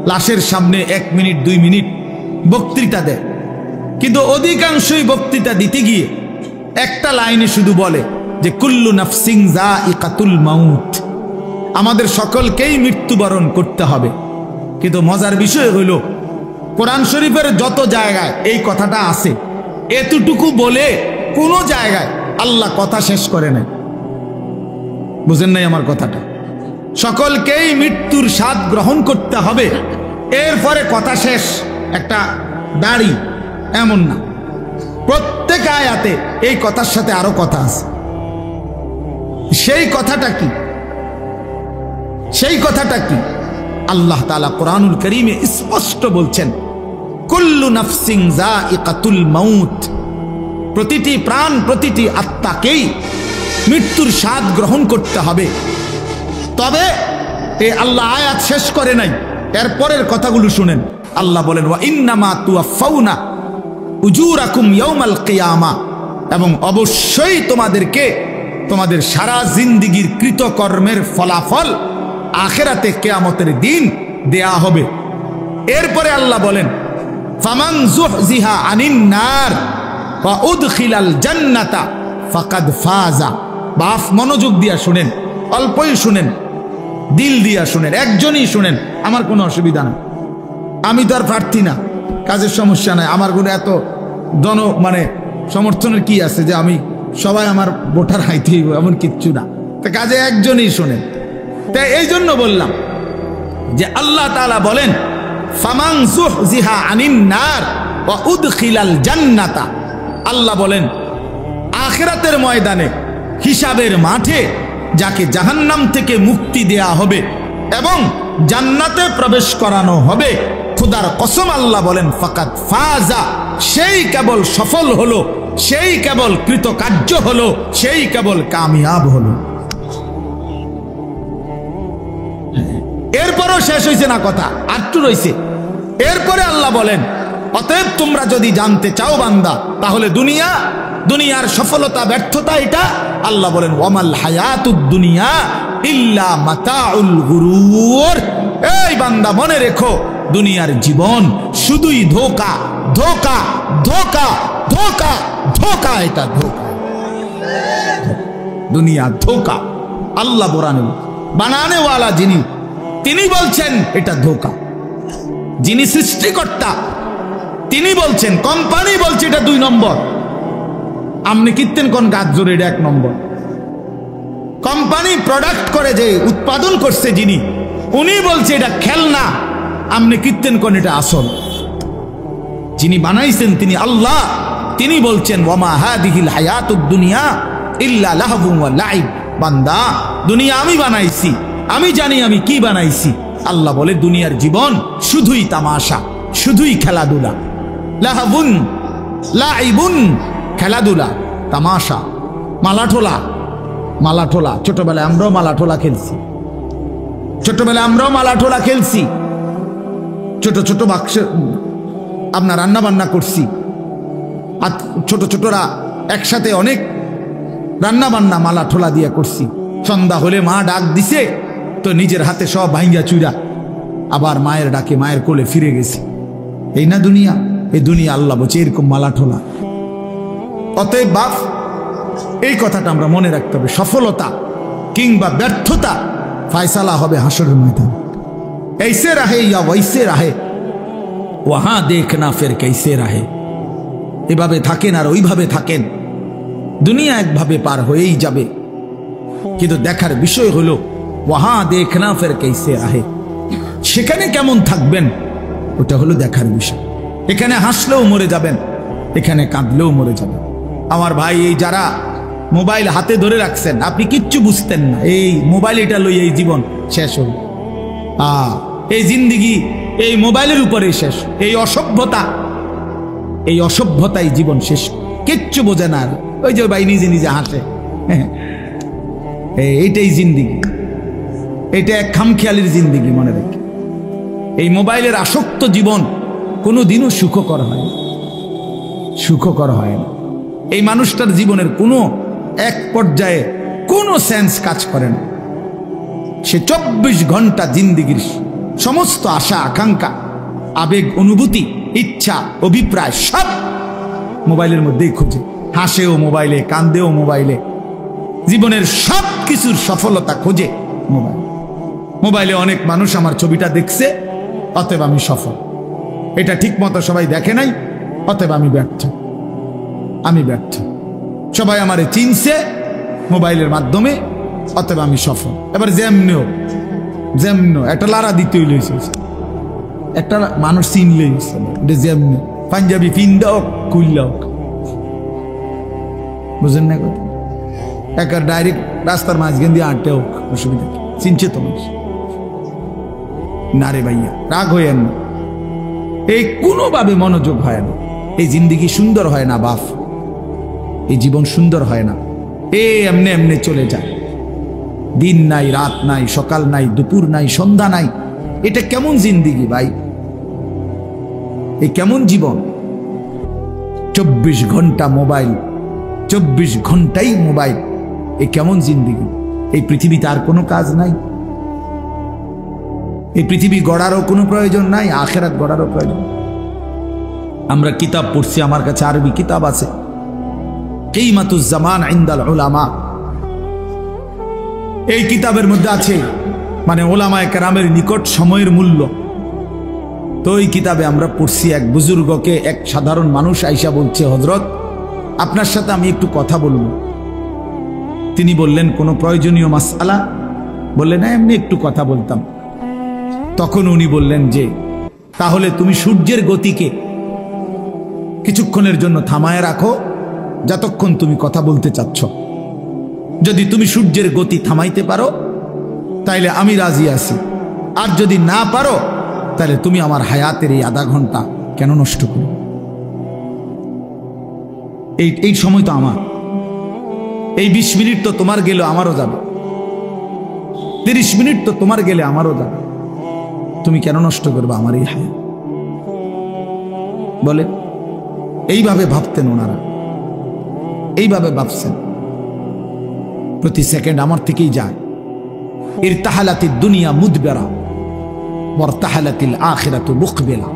লাশের সামনে 1 মিনিট 2 মিনিট বক্তৃতা দেয়। কিন্তু অধিকাংশই বক্তৃতা দিতে গিয়ে একটা লাইনে শুধু বলে যে কুল্লু নাফসিন যায়িকাতুল মাউত, আমাদের সকলকেই মৃত্যুবরণ করতে হবে। কিন্তু মজার বিষয় হইল কোরআন শরীফের যত জায়গায় এই কথাটা আছে, এতটুকু বলে কোন জায়গায় আল্লাহ কথা শেষ করে নাই। বুঝেন নাই আমার কথাটা? সকলকেই মৃত্যুর স্বাদ গ্রহণ করতে হবে, এরপরে কথা শেষ, একটা দাড়ি, এমন না। প্রত্যেক আয়াতে এই কথার সাথে আরো কথা আছে। সেই কথাটা কি? সেই কথাটা কি? আল্লাহ তাআলা কোরআনুল কারীমে স্পষ্ট বলছেন, কুল্লু নাফসিন যায়িকাতুল মাউত, প্রতিটি প্রাণ, প্রতিটি আত্মাকেই মৃত্যুর স্বাদ গ্রহণ করতে হবে। তবে এই আল্লাহ আয়াত শেষ করে নাই, এরপরের কথাগুলো শুনেন। আল্লাহ বলেন, ওয়া ইন্নামা তুওয়াফাউনা উজুরাকুম ইয়াউমাল কিয়ামা, এবং অবশ্যই তোমাদেরকে তোমাদের সারা জিন্দেগীর কৃতকর্মের ফলাফল আখিরাতে কিয়ামতের দিন দেয়া হবে। এরপরে আল্লাহ বলেন, ফামান যুহজিহা আনিন নার ওয়া উদখিলাল জান্নাতা ফাকাদ ফাজা। বাপ মনোযোগ দিয়া শুনেন, অল্পই শুনেন, দিল দিয়া শুনেন, একজনই শুনেন, আমার কোনো অসুবিধা নেই। আমি তো আর প্রার্থী না, কাজের সমস্যা নাই, আমার কোনো এত সমর্থনের কি আছে যে আমি সবাই আমার ভোটার হাইতে এমন কিচ্ছু না। তো কাজে একজনই শোনেন। তাই এই জন্য বললাম যে আল্লাহ তাআলা বলেন, ফামান যুহজিহা আনিন নার ওয়া উদখিলাল জান্নাতা। আল্লাহ বলেন আখিরাতের ময়দানে, হিসাবের মাঠে যাকে জাহান্নাম থেকে মুক্তি দেয়া হবে এবং জান্নাতে প্রবেশ করানো হবে, খোদার কসম আল্লাহ বলেন, ফাকাদ ফাজা, সেই কেবল সফল হলো, সেই কেবল কৃতকার্য হলো, সেই কেবল কামিয়াব হলো। এরপরও শেষ হয়েছে না কথা, আরটু রয়েছে। এরপরে আল্লাহ বলেন, অতএব তোমরা যদি জানতে চাও বান্দা, তাহলে দুনিয়ার সফলতা ব্যর্থতা এটা। আল্লাহ বলেন, ওয়ামাল হায়াতুদ দুনিয়া ইল্লা মাতাউল গুরুর। এই বান্দা মনে রেখো, দুনিয়ার জীবন শুধুই ধোঁকা, ধোঁকা, ধোঁকা, ধোঁকা, ধোঁকা, এটা ধোঁকা। দুনিয়া ধোঁকা। আল্লাহ বানানেওয়ালা যিনি, তিনি বলছেন এটা ধোঁকা। যিনি সৃষ্টিকর্তা তিনি বলছেন, কোম্পানি বলছে এটা 2 নম্বর। আপনি কীর্তেন কোন গাছ জোরে, এটা 1 নম্বর। কোম্পানি প্রোডাক্ট করে, যে উৎপাদন করছে যিনি, উনি বলছে এটা খেলনা, আপনি কীর্তেন কোন এটা আসল। যিনি বানাইছেন তিনি আল্লাহ, তিনি বলছেন, ওয়ামা হাদিহিল হায়াতুদ দুনিয়া ইল্লা লাহবুন ওয়া লাইব। বান্দা, দুনিয়া আমি বানাইছি, আমি জানি আমি কি বানাইছি। আল্লাহ বলে দুনিয়ার জীবন শুধুই তামাশা, শুধুই খেলাধুলা। লাহবুন লাইবুন, খেলাধুলা, তামাশা, মালাঠোলা। মালাঠোলা, ছোটবেলায় আমরাও মালাঠোলা খেলছি, ছোটবেলায় আমরাও মালাঠোলা খেলছি। ছোট ছোট বাক্স আপনার রান্না বান্না করছি, আর ছোট ছোটরা একসাথে অনেক রান্না বান্না মালাঠোলা দিয়ে করছি। সন্ধ্যা হলে মা ডাক দিছে তো নিজের হাতে সব ভাঙ্গা চুরা আবার মায়ের ডাকে মায়ের কোলে ফিরে গেছি। এই না দুনিয়া? এই দুনিয়া আল্লাহ বলছে এরকম মালাঠোলা। অতএব বাপ, এই কথাটা আমরা মনে রাখতে হবে, সফলতা কিংবা ব্যর্থতা ফায়সালা হবে হাসরের ময়দান। ऐसे रहे या वैसे रहे वहां देखना फिर कैसे रहे। এভাবে থাকেন আর ওইভাবে থাকেন, দুনিয়া একভাবে পার হয়েই যাবে। কিন্তু দেখার বিষয় হলো ওয়াহা দেখনা ফের कैसे रहे, সেখানে কেমন থাকবেন ওটা হলো দেখার বিষয়। এখানে হাসলেও মরে যাবেন, এখানে কাঁদলেও মরে যাবেন। আমার ভাই, এই যারা মোবাইল হাতে ধরে রাখছেন, আপনি কিচ্ছু বুঝতেন না, এই মোবাইল এটা লই এই জীবন শেষ হল। এই জিন্দিগি এই মোবাইলের উপরে শেষ। এই অসভ্যতাই জীবন শেষ, কিচ্ছু বোঝে না। ওই যে ভাই নিজে নিজে হাসে, এইটাই জিন্দিগি, এটা এক খামখেয়ালির জিন্দিগি। মনে রেখে, এই মোবাইলের আসক্ত জীবন কোনোদিনও সুখকর হয় না, সুখকর হয় না। এই মানুষটার জীবনের কোনো এক পর্যায়ে কোনো সেন্স কাজ করে না। সে 24 ঘন্টা জিন্দিগির সমস্ত আশা আকাঙ্ক্ষা, আবেগ, অনুভূতি, ইচ্ছা, অভিপ্রায় সব মোবাইলের মধ্যেই খুঁজে। হাসেও মোবাইলে, কান্দেও মোবাইলে, জীবনের সব কিছুর সফলতা খোঁজে মোবাইল। মোবাইলে অনেক মানুষ আমার ছবিটা দেখছে, অতএব আমি সফল। এটা ঠিক মতো সবাই দেখে নাই, অতএব আমি ব্যর্থ। আমি ব্যর্থ। সবাই আমারে চিনছে মোবাইলের মাধ্যমে, অতএব আমি সফল। এবার যেমনিও একটা লারা দিতেই লইছে, একটা মানুষ চিনলেই যেমনি পাঞ্জাবি পিন্দা হোক কুইল্লা হোক, বুঝেন না কথা? একটা ডাইরেক্ট রাস্তার মাঝখান দিয়ে আটটা হোক, অসুবিধা চিনছে তো মানুষ না রে ভাইয়া, রাগ হইয়েন না। এই কোনোভাবে মনোযোগ হয় না। এই জিন্দিগি সুন্দর হয় না বাপ, এই জীবন সুন্দর হয় না। এমনি এমনি চলে যায়। দিন নাই, রাত নাই, সকাল নাই, দুপুর নাই, সন্ধ্যা নাই। এটা কেমন জিন্দিগি ভাই? এই কেমন জীবন? 24 ঘন্টা মোবাইল, 24 ঘন্টাই মোবাইল। এই কেমন জিন্দিগি? এই পৃথিবীতে আর কোনো কাজ নাই? এই পৃথিবী গড়ারও কোনো প্রয়োজন নাই, আখিরাত গড়ারও প্রয়োজন। আমরা কিতাব পড়ছি, আমার কাছে আরবি কিতাব আছে, কিমাতুজ জামান ইনদাল উলামা। এই কিতাবের মধ্যে আছে মানে ওলামায়ে কেরামের নিকট সময়ের মূল্য। তো এই কিতাবে আমরা পড়ছি, এক বুজুর্গকে এক সাধারণ মানুষ আইসা বলছে, হযরত আপনার সাথে আমি একটু কথা বলবো। তিনি বললেন, কোনো প্রয়োজনীয় মাসআলা? বললেন, না, এমনি একটু কথা বলতাম। তখন উনি বললেন যে, তাহলে তুমি সূর্যের গতিকে কিছুক্ষণের জন্য থামায় রাখো, যতক্ষণ তুমি কথা বলতে চাচ্ছ। যদি তুমি সূর্যের গতি থামাইতে পারো তাইলে আমি রাজি আছি, আর যদি না পারো তাহলে তুমি আমার হায়াতের এই আধা ঘন্টা কেন নষ্ট করো? এই সময় তো আমার, এই 20 মিনিট তো তোমার গেলে আমারও যাবে, 30 মিনিট তো তোমার গেলে আমারও যাবে। তুমি কেন নষ্ট করবে আমার এই হায়াত? বলে এইভাবে ভাবতেন ওনারা, এইভাবে ভাবছেন। প্রতি সেকেন্ড আমার থেকেই যায়। ইরতাহালাতিদ দুনিয়া মুদবিরা ওয়ারতাহালাতিল আখিরাতু মুকবিলা।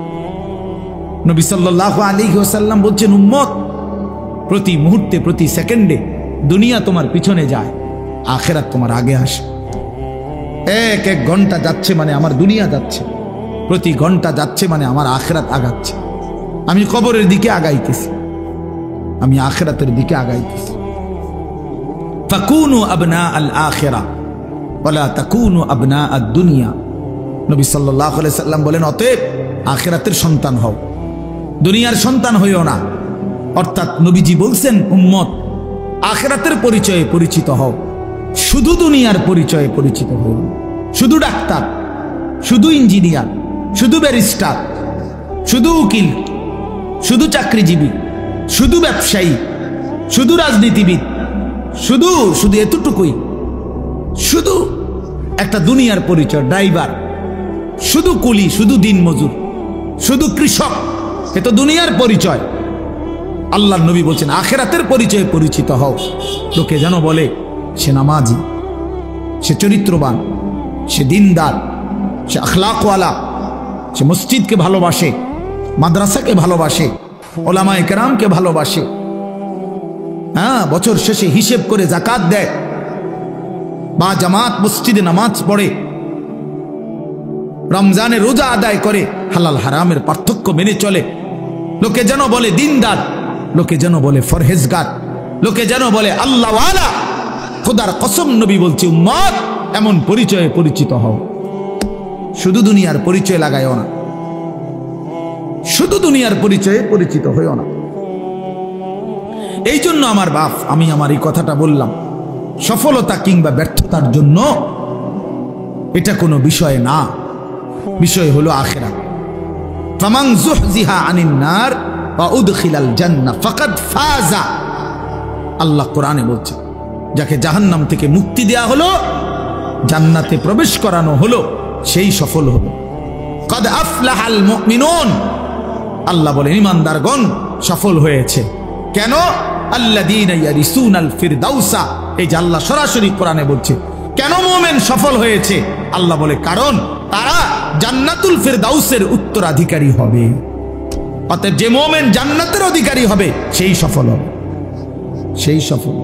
নবী সাল্লাল্লাহু আলাইহি ওয়াসাল্লাম বলছেন, উম্মত, প্রতি মুহূর্তে, প্রতি সেকেন্ডে দুনিয়া তোমার পিছনে যায়, আখিরাত তোমার আগে আসে। এক এক ঘন্টা যাচ্ছে মানে আমার দুনিয়া যাচ্ছে, প্রতি ঘন্টা যাচ্ছে মানে আমার আখিরাত আগাচ্ছে। আমি কবরের দিকে আগাইতেছি, আমি আখিরাতের দিকে আগাইতেছি। ফাকুনু আবনা আল আখিরা ওয়ালা তাকুনু আবনা আদ দুনিয়া। নবী সাল্লাল্লাহু আলাইহি সাল্লাম বলেন, অতএব আখিরাতের সন্তান হও, দুনিয়ার সন্তান হইও না। অর্থাৎ নবীজি বলছেন, উম্মত, আখিরাতের পরিচয়ে পরিচিত হও, শুধু দুনিয়ার পরিচয়ে পরিচিত হও। শুধু ডাক্তার, শুধু ইঞ্জিনিয়ার, শুধু ব্যারিস্টার, শুধু উকিল, শুধু চাকরিজীবী, শুধু ব্যবসায়ী, শুধু রাজনীতিবিদ, শুধু শুধু এতটুকুই, শুধু একটা দুনিয়ার পরিচয়, ড্রাইভার, শুধু কুলি, শুধু দিনমজুর, শুধু কৃষক, এ তো দুনিয়ার পরিচয়। আল্লাহর নবী বলছেন, আখিরাতের পরিচয়ে পরিচিত হও। লোকে যেন বলে সে নামাজি, সে চরিত্রবান, সে দিনদার, সে আখলাকওয়ালা, সে মসজিদকে ভালোবাসে, মাদ্রাসাকে ভালোবাসে, ওলামায়ে কেরামকে ভালোবাসে। হ্যাঁ, বছর শেষে হিসেব করে যাকাত দেয়, বা জামাত মসজিদে নামাজ পড়ে, রমজানে রোজা আদায় করে, হালাল হারামের পার্থক্য মেনে চলে। লোকে যেন বলে দিনদার, লোকে যেন বলে ফরহেজগার, লোকে যেন বলে আল্লাহওয়ালা। খোদার কসম, নবী বলছে, উম্মত, এমন পরিচয়ে পরিচিত হও। শুধু দুনিয়ার পরিচয় লাগাইও না, শুধু দুনিয়ার পরিচয়ে পরিচিত হইও না। এই জন্য আমার বাপ, আমি আমার এই কথাটা বললাম, সফলতা কিংবা ব্যর্থতার জন্য এটা কোনো বিষয় না, বিষয় হলো আখিরাত। ফামান যুহজিহা আনিন নার ওয়া উদখিলাল জান্নাহ ফাকাদ ফাজা। আল্লাহ কোরআনে বলছে, যাকে জাহান্নাম থেকে মুক্তি দেয়া হলো, জান্নাতে প্রবেশ করানো হলো, সেই সফল হলো। কাদ আফলাহাল মুমিনুন, আল্লাহ বলেন ঈমানদারগণ সফল হয়েছে। কেন? আল্লাযীনা ইয়ারিসুনাল ফিরদাউসা। এই যে আল্লাহ সরাসরি কোরআনে বলছে, কেন মুমিন সফল হয়েছে? আল্লাহ বলে, কারণ তারা জান্নাতুল ফিরদাউসের উত্তরাধিকারী হবে। অতএব যে মুমিন জান্নাতের অধিকারী হবে, সেই সফল হবে, সেই সফল,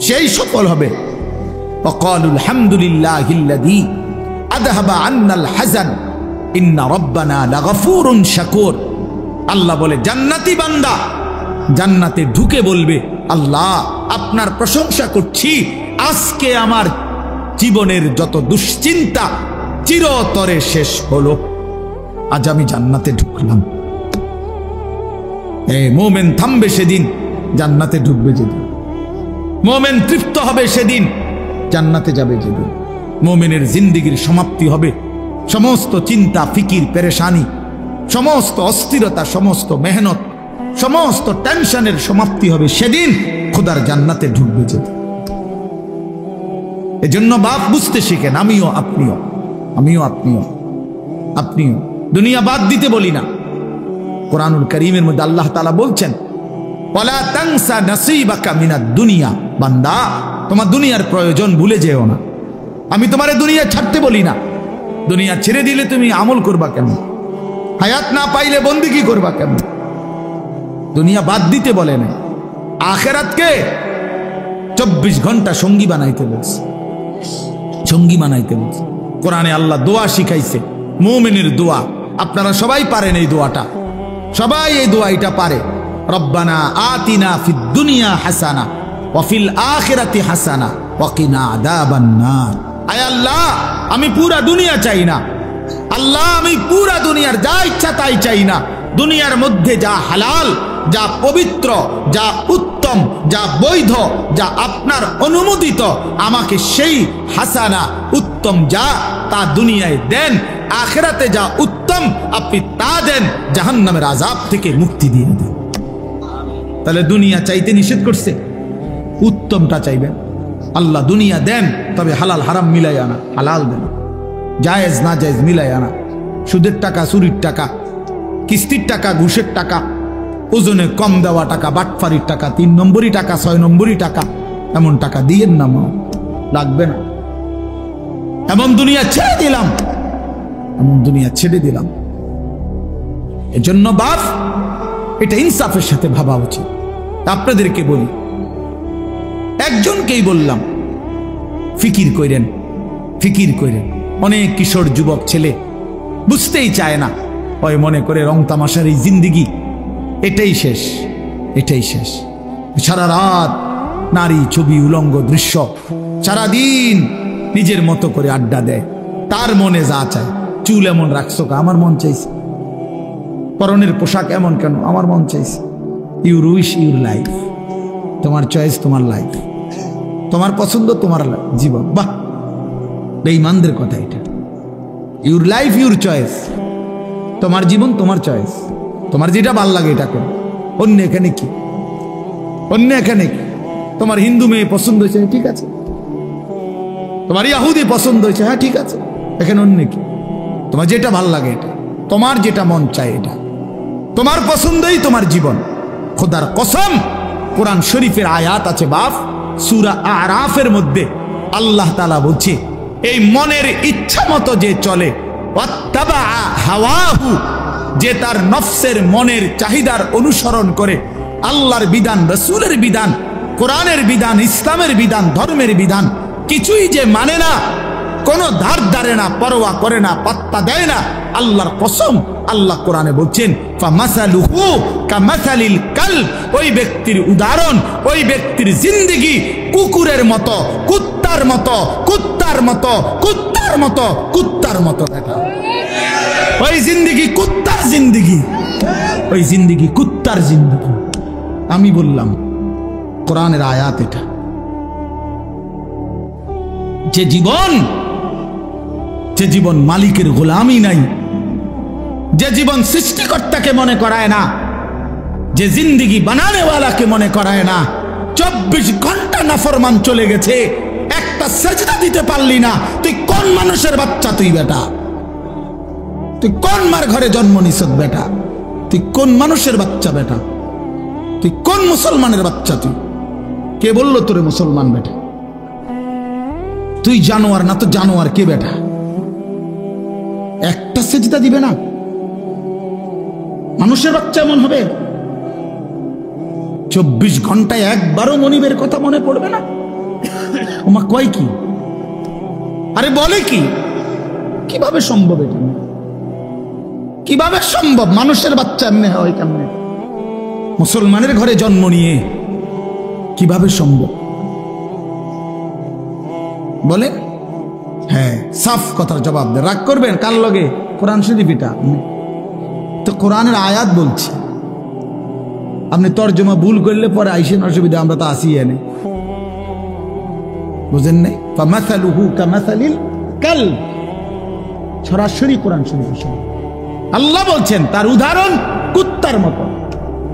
সেই সফল হবে। ওয়াকালুল হামদুলিল্লাহিল্লাযী আযহাবা আন্নাল হাযান ইন্না রাব্বানা লাগাফুরুন শাকুর। আল্লাহ বলে জান্নাতি বান্দা জান্নাতে ঢুকে বলবে, আল্লাহ আপনার প্রশংসা করছি, আজকে আমার জীবনের যত দুশ্চিন্তা চিরতরে শেষ হলো, আজ আমি জান্নাতে ঢুকলাম। মোমেন থামবে সেদিন, জান্নাতে ঢুকবে যেদিন। মোমেন তৃপ্ত হবে সেদিন, জান্নাতে যাবে যেদিন। মোমেনের জিন্দেগির সমাপ্তি হবে, সমস্ত চিন্তা ফিকির পেরেশানি, সমস্ত অস্থিরতা, সমস্ত মেহনত, সমস্ত টেনশনের সমাপ্তি হবে সেদিন, খোদার জান্নাতে ঢুকবে যেদিন। এজন্য বাপ বুঝতে শিখেন, আমিও আপনিও, আমিও আপনিও, আপনিও। দুনিয়া বাদ দিতে বলি না, কোরআনুল কারীমের মধ্যে আল্লাহ তাআলা বলছেন, ওয়ালা তানসা নাসীবাকা মিনাদ দুনিয়া, বান্দা তোমার দুনিয়ার প্রয়োজন ভুলে যেও না। আমি তোমারে দুনিয়া ছাড়তে বলি না, দুনিয়া ছেড়ে দিলে তুমি আমল করবা কেন? হায়াত না পাইলে বন্দেগী করবা কেন? দুনিয়া বাদ দিতে বলে না, আখিরাতকে 24 ঘন্টা সঙ্গী বানাইতে বলছে, সঙ্গী বানাইতে বলছে। কোরআনে আল্লাহ দোয়া শিখাইছে, মুমিনের দোয়া। আপনারা সবাই পারেন এই দোয়াটা, সবাই এই দোয়াটা পারে। রব্বানা আতিনা ফিদ দুনিয়া হাসানা ওয়া ফিল আখিরাতি হাসানা ওয়া কিনা আযাবান নার। আয় আল্লাহ, আমি পুরা দুনিয়া চাই না, আল্লাহ আমি পুরা দুনিয়ার যা ইচ্ছা তাই চাই না। দুনিয়ার মধ্যে যা হালাল, যা পবিত্র, যা উত্তম, যা বৈধ, যা আপনার অনুমোদিত, আমাকে সেই হাসানা উত্তম যা তা দুনিয়ায় দেন, আখিরাতে যা উত্তম আপনি তা দেন, জাহান্নামের আযাব থেকে মুক্তি দিয়ে দেন। তাহলে দুনিয়া চাইতে নিষেধ করছে, উত্তমটা চাইবেন। আল্লাহ দুনিয়া দেন, তবে হালাল হারাম মিলাই আনা, হালাল দেন, জায়েজ না জায়েজ মিলাই আনা। সুদের টাকা, চুরির টাকা, কিস্তির টাকা, ঘুষের টাকা, ওজনে কম দেওয়া টাকা, বাটফারির টাকা, 3 নম্বরই টাকা, 6 নম্বরই টাকা, এমন টাকা দিয়েন না, লাগবে না। এমন দুনিয়া ছেড়ে দিলাম, এমন দুনিয়া ছেড়ে দিলাম। এজন্য বাপ, এটা ইনসাফের সাথে ভাবা উচিত। আপনাদেরকে বলি, একজনকেই বললাম, ফিকির করেন, ফিকির করেন। অনেক কিশোর যুবক ছেলে বুঝতেই চায় না, ওই মনে করে রং তামাশার এই জিন্দিগি এটাই শেষ, এটাই শেষ। সারা রাত নারী, ছবি, উলঙ্গ দৃশ্য, সারাদিন নিজের মতো করে আড্ডা দেয়। তার মনে যা চায়, চুল এমন রাখছো কা, আমার মন চাইছে। পরনের পোশাক এমন কেন, আমার মন চাইছে। ইউর উইশ ইউর লাইফ, তোমার চয়েস তোমার লাইফ, তোমার পছন্দ তোমার জীবন। বাহ, বেঈমানদের কথা এটা। ইউর লাইফ ইউর চয়েস, তোমার জীবন তোমার চয়েস, তোমার যেটা ভাল লাগে এটা করো। অন্য এখানে কি, অন্য এখানে কি? তোমার হিন্দু মেয়ে পছন্দ হয়েছে, ঠিক আছে। তোমার ইহুদি পছন্দ হয়েছে, হ্যাঁ ঠিক আছে। এখানে অন্য কি? তোমার যেটা ভাল লাগে এটা, তোমার যেটা মন চায় এটা, তোমার পছন্দই তোমার জীবন। খোদার কসম, কোরআন শরীফের আয়াত আছে বাপ, সূরা আরাফের মধ্যে আল্লাহ তাআলা বলছে, এই মনের ইচ্ছা মতো যে চলে, ওয়াত্তাবা হাওয়াহু, যে তার নফসের মনের চাহিদার অনুসরণ করে, আল্লাহর বিধান, রাসূলের বিধান, কোরআনের বিধান, ইসলামের বিধান, ধর্মের বিধান কিছুই যে মানে না, কোনো ধার ধারে না, পরোয়া করে না, পাত্তা দেয় না, আল্লাহর কসম, আল্লাহ কোরআনে বলছেন, ফামাসালুহু কামাসালিল কালব, ওই ব্যক্তির উদাহরণ, ওই ব্যক্তির জিন্দেগি কুকুরের মতো, কুত্তার মতো, কুত্তার মতো, কুত্তার মতো, কুত্তার মতো। দেখা ওই জিন্দেগি কুত্তার জিন্দেগি, ওই জিন্দেগি কুত্তার জিন্দেগি। আমি বললাম কোরআনের আয়াত এটা। যে জীবন, যে জীবন মালিকের গোলামি নাই, যে জীবন সৃষ্টিকর্তাকে মনে করায় না, যে জিন্দেগি বানানেওয়ালাকে মনে করায় না, 24 ঘন্টা নাফরমান চলে গেছে, একটা সেজদা দিতে পারলি না, তুই কোন মানুষের বাচ্চা? তুই বেটা, তুই কোন মার ঘরে জন্ম নিছ বেটা? তুই কোন মানুষের বাচ্চা বেটা? তুই কোন মুসলমানের বাচ্চা? তুই কে বললো তোরে মুসলমান বেটা? তুই জানোয়ার না তো জানোয়ার কে বেটা? একটা সেজদা দিবে না, মানুষের বাচ্চা এমন হবে? 24 ঘন্টায় একবারও মনিবের কথা মনে পড়বে না? ওমা কয় কি? আরে বলে কি? কিভাবে সম্ভব এটা? কিভাবে সম্ভব? মানুষের বাচ্চা এমনি হয় কেমনে? মুসলমানের ঘরে জন্ম নিয়ে কিভাবে সম্ভব বলেন? হ্যাঁ, সাফ কথার জবাব দেন। রাগ করবেন কার লগে? কোরআন শরীফ এটা তো কোরআনের আয়াত বলছে। আপনি তর্জমা ভুল করলে পরে আইসেন, অসুবিধা, আমরা তো আসি এনে, বুঝেন নাই? ফামাসালুহু কামাসালিল কালব, সরাসরি কোরআন শরীফ আল্লাহ বলছেন তার উদাহরণ কুত্তার মতো।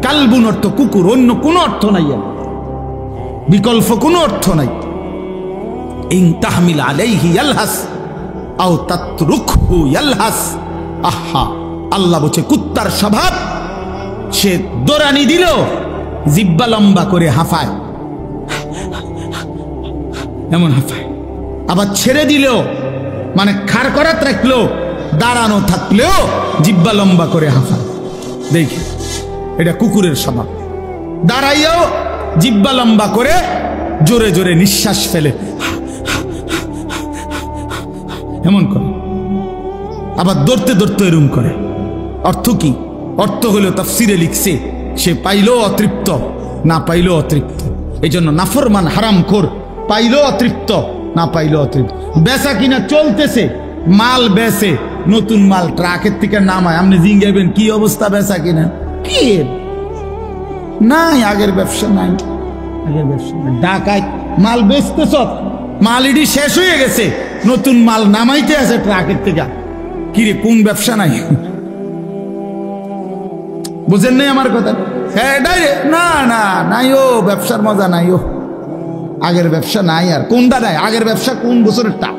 কালবুন অর্থ কুকুর, অন্য কোনো অর্থ নাই, বিকল্প কোনো অর্থ নাই। ইন তাহমিল আলাইহি ইয়ালহাস আও তাতরুকহু ইয়ালহাস। আহা, আল্লাহ বলছে কুত্তার স্বভাব, সে দৌড়ানি দিল জিব্বা লম্বা করে হাঁফায়, এমন হাঁফায়। আবার ছেড়ে দিল মানে খাড় করাত রাখলো, দাঁড়ানো থাকলেও জিব্বা লম্বা করে হাঁফায়। দেখি, এটা কুকুরের স্বভাব। দাঁড়াইয়াও জিব্বা লম্বা করে জোরে জোরে নিঃশ্বাস ফেলে, এমন করে। আবার দৌড়তে দৌড়তে এরম করে। অর্থ কি? অর্থ হলো তাফসিরে লিখছে, সে পাইলেও অতৃপ্ত, না পাইলেও অতৃপ্ত। এই জন্য নাফরমান হারামখোর, পাইলেও অতৃপ্ত, না পাইলেও অতৃপ্ত। বেচা কিনা চলতেছে, মাল বেচে, নতুন মাল ট্রাকের থেকে নামায়, আপনি জিঙ্গাইবেন কি অবস্থা বেচা কিনা? কি নাই, আগের ব্যবসা নাই, আগের ব্যবসা নাই। ঢাকায় মাল বেচতেছ, মাল ইডি শেষ হয়ে গেছে, নতুন মাল নামাইতে আছে ট্রাকের থেকে। কিরে, কোন ব্যবসা নাই? বুঝেন নাই আমার কথা? হ্যাঁ, না না নাই, ও ব্যবসার মজা নাই, ও আগের ব্যবসা নাই। আর কোনটা নাই? আগের ব্যবসা কোন বছরেরটা?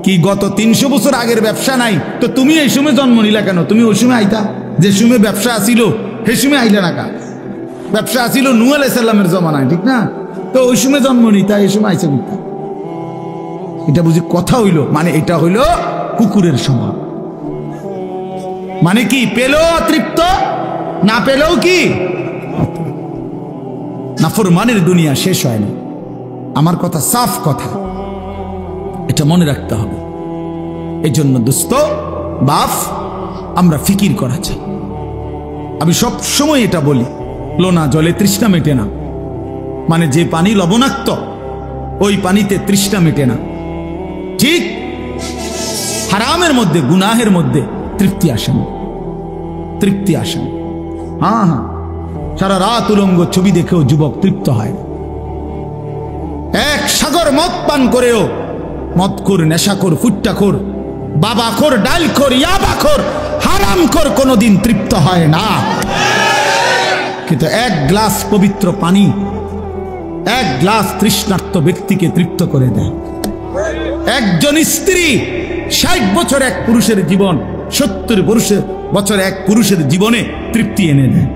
কি গত 300 বছর আগের ব্যবসা নাই? তো তুমি এই সময় জন্ম নিলা কেন? তুমি ওই সময় আইতা, যে সময় ব্যবসা আসিল সেই সময় আইলে না কা? ব্যবসা আসিল নূহ আলাইহিস সালামের জমানায়, ঠিক না? তো ওই সময় জন্ম নিতা, এই সময় আইসে নিতা। এটা বুঝি কথা হইল? মানে এটা হইল কুকুরের স্বভাব। মানে কি? পেলেও অতৃপ্ত, না পেলেও কি? নাফরমানের দুনিয়া শেষ হয় না। আমার কথা সাফ কথা, এটা মনে রাখতে হবে। এই জন্য দোস্ত বাপ, আমরা ফিকির করা চাই। আমি সব সময় এটা বলি, লোনা জলে তৃষ্ণা মেটে না। মানে যে পানি লবণাক্ত, ওই পানিতে তৃষ্ণা মেটে না। ঠিক হারামের মধ্যে, গুনাহের মধ্যে তৃপ্তি আসে না, তৃপ্তি আসে না। হ্যাঁ হ্যাঁ, সারা রাত উলঙ্গ ছবি দেখেও যুবক তৃপ্ত হয় না। এক সাগর মদ পান করেও মদখোর, নেশাখোর, ফুট্টাখোর, বাবাখোর, ডালখোর, ইয়াবাখোর, হারামখোর কোনোদিন তৃপ্ত হয় না। কিন্তু এক গ্লাস পবিত্র পানি, এক গ্লাস তৃষ্ণার্ত ব্যক্তিকে তৃপ্ত করে দেয়। একজন স্ত্রী 60 বছর এক পুরুষের জীবন, 70 বছর এক পুরুষের জীবনে তৃপ্তি এনে দেয়।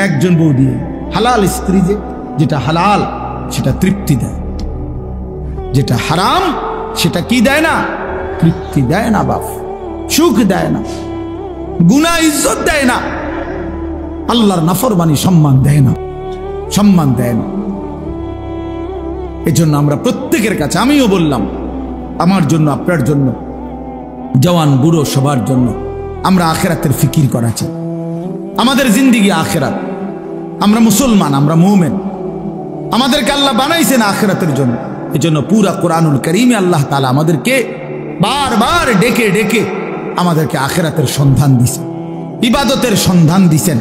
একজন বউ দিয়ে, হালাল স্ত্রী যেটা হালাল সেটা তৃপ্তি দেয়, যেটা হারাম সেটা কি দেয় না? তৃপ্তি দেয় না বাপ, সুখ দেয় না, গুনাহ ইজ্জত দেয় না, আল্লাহর নাফরমানি সম্মান দেয় না, সম্মান দেয় না। এজন্য আমরা প্রত্যেকের কাছে, আমিও বললাম আমার জন্য, আপনার জন্য, জওয়ান বুড়ো সবার জন্য, আমরা আখেরাতের ফিকির করা চাই। আমাদের জিন্দিগি আখেরাত। আমরা মুসলমান, আমরা মুমিন, আমাদেরকে আল্লাহ বানাইছেন আখেরাতের জন্য। এজন্য পুরা কোরআনুল কারীমে আল্লাহ তাআলা আমাদেরকে বারবার ডেকে ডেকে আমাদেরকে আখেরাতের সন্ধান দিছেন, ইবাদতের সন্ধান দিছেন।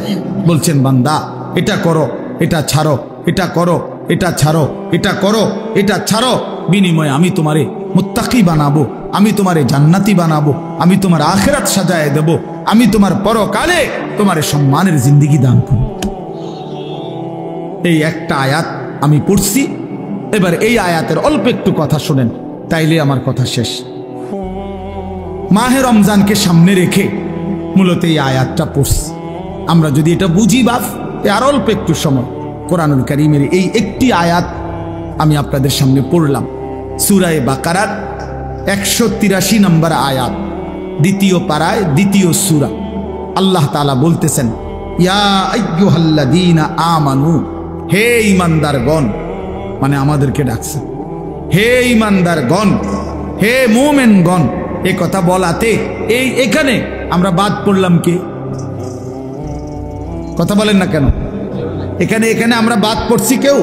বলছেন বান্দা এটা করো, এটা ছাড়ো, এটা করো, এটা ছাড়ো, এটা করো, এটা ছাড়ো, বিনিময়ে আমি তোমারে মুত্তাকি বানাবো, আমি তোমারে জান্নাতি বানাবো, আমি তোমার আখেরাত সাজায় দেব, আমি তোমার পরকালে তোমার সম্মানের জিন্দেগি দান করব। এই একটা আয়াত আমি পড়ছি, এবার এই আয়াতের অল্প একটু কথা শুনেন, তাইলে আমার কথা শেষ। মাহে রমজানকে সামনে রেখে মূলত এই আয়াতটা পড়ছি। আমরা যদি এটা বুঝি বাপ, আর অল্প একটু সময় কোরআনুল কারীমের এই একটি আয়াত আমি আপনাদের সামনে পড়লাম। সূরা বাকারার 183 নম্বর আয়াত, দ্বিতীয় পারায় দ্বিতীয় সূরা। আল্লাহ তাআলা বলতেছেন, ইয়া আইয়ুহাল্লাযীনা আমানু, হে ঈমানদারগণ, মানে আমাদেরকে ডাকছে, হে ঈমানদারগণ, হে মুমিনগণ। এই কথা বলাতে এখানে আমরা বাদ পড়লাম কে? কথা বলেন না কেন? এখানে এখানে আমরা বাদ পড়ছি কেউ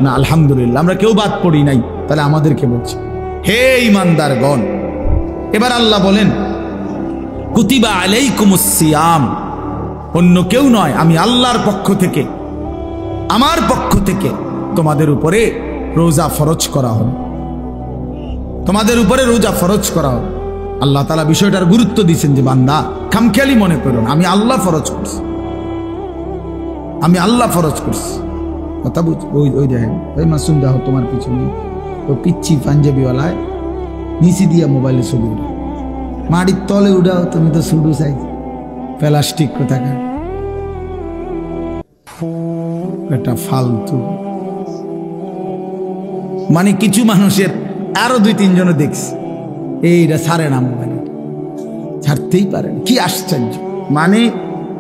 না? আলহামদুলিল্লাহ আমরা কেউ বাদ পড়ি নাই। তাহলে আমাদেরকে বলছি, হে ঈমানদারগণ, এবার আল্লাহ বলেন কুতিবা আলাইকুমুস সিয়াম, অন্য কেউ নয়, আমি আল্লাহর পক্ষ থেকে, আমার পক্ষ থেকে তোমাদের উপরে রোজা ফরজ করা হবে। তোমাদের উপরে রোজা ফরজ করা হবে। আল্লাহ তাআলা বিষয়টার গুরুত্ব দিয়েছেন যে বান্দা খামখেয়ালি মনে করো না, আমি আল্লাহ ফরজ করছি, আমি আল্লাহ ফরজ করছি। কথা বুঝ? ওই দেখেন ওই মাসুম দেখো তোমার পিছনে ও পিচ্ছি পাঞ্জাবিওয়ালায় নিচে দিয়া মোবাইলে ছবি উঠা, মাটির তলে উঠাও, তুমি তো শুধু চাই প্লাস্টিক কোথাকার, এটা ফালতু। মানে কিছু মানুষের আরো 2-3 জন দেখছি এইটা ছাড়ে না, মোবাইল ছাড়তেই পারে, কি আশ্চর্য। মানে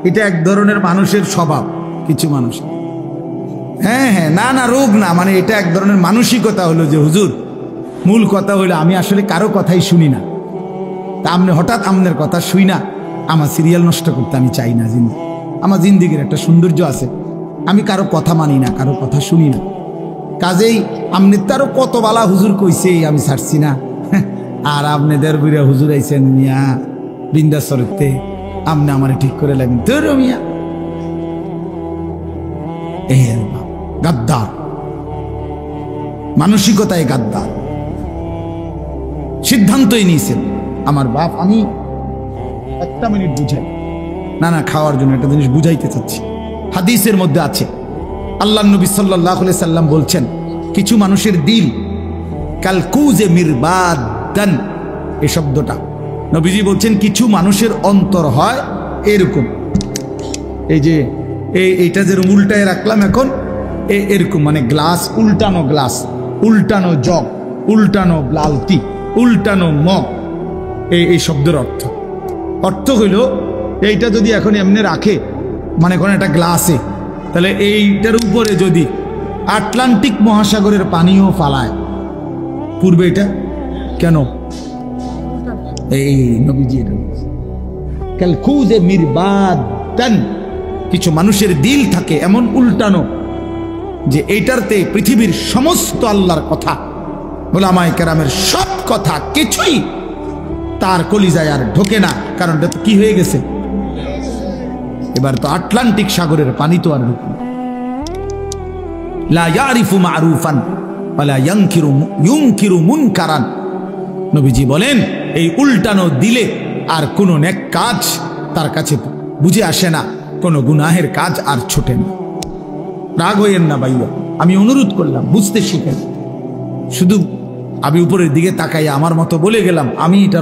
এটা এক ধরনের মানুষের স্বভাব, কিছু মানুষ। হ্যাঁ হ্যাঁ, না না রোগ না, মানে এটা এক ধরনের মানসিকতা হলো যে হুজুর মূল কথা হলো আমি আসলে কারো কথাই শুনি না, তা আপনি হঠাৎ আপনার কথা শুই না, আমার সিরিয়াল নষ্ট করতে আমি চাই না। আমার জিন্দিগির একটা সৌন্দর্য আছে, আমি কারো কথা মানি না, কারো কথা শুনি না। কাজেই আপনি তারও কত বালা হুজুর কইছে আমি ছাড়ছি না, আর আপনাদের বুড়া হুজুর আইছেন মিয়া বিন্দাসরতে, আপনি আমার ঠিক করে লাগবেন তোর মিয়া। গাদ্দার মানসিকতায়, গাদ্দার সিদ্ধান্তই নিয়েছেন। আমার বাপ, আমি একটা মিনিট বুঝাই, না না খাওয়ার জন্য একটা জিনিস বুঝাইতে চাচ্ছি। হাদিসের মধ্যে আছে আল্লাহ নবী সাল্লাল্লাহু আলাইহি সাল্লাম বলছেন কিছু মানুষের দিল কালকুজে মিরবাদান, এই শব্দটা নবীজি বলছেন কিছু মানুষের অন্তর হয় এরকম, এই যে এইটা যেরকম উল্টায় রাখলাম এখন এরকম, মানে গ্লাস উল্টানো, গ্লাস উল্টানো, জগ উল্টানো, বালতি উল্টানো, মগ। এই শব্দের অর্থ হইল এইটা যদি এখন এমনি রাখে, মানে কোন একটা গ্লাসে, তাহলে এইটার উপরে যদি আটলান্টিক মহাসাগরের পানিও ফালায় পূর্বে, এটা কেন? এই নবীজি কালকুজে মিরবাদান, কিছু মানুষের দিল থাকে এমন উল্টানো যে এইটারতে পৃথিবীর সমস্ত আল্লাহর কথা, উলামায়ে কেরামের সব কথা কিছুই তার কলিজায় আর ঢোকে না, কারণ এটা তো কি হয়ে গেছে, এবার তো আটলান্টিক সাগরের পানি তো আর ঢুকবে। লা ইয়ারিফু মারুফান ওয়ালা ইউনকিরু মুনকারান, নবীজি বলেন এই উল্টানো দিলে আর কোনো নেক কাজ তার কাছে বুঝে আসে না, কোনো গুনাহের কাজ আর ছোটে না। রাগ হইয়েন না ভাইয়া, আমি অনুরোধ করলাম বুঝতে শিখেন। শুধু আমি উপরের দিকে তাকাই আমার মতো বলে গেলাম, আমি এটা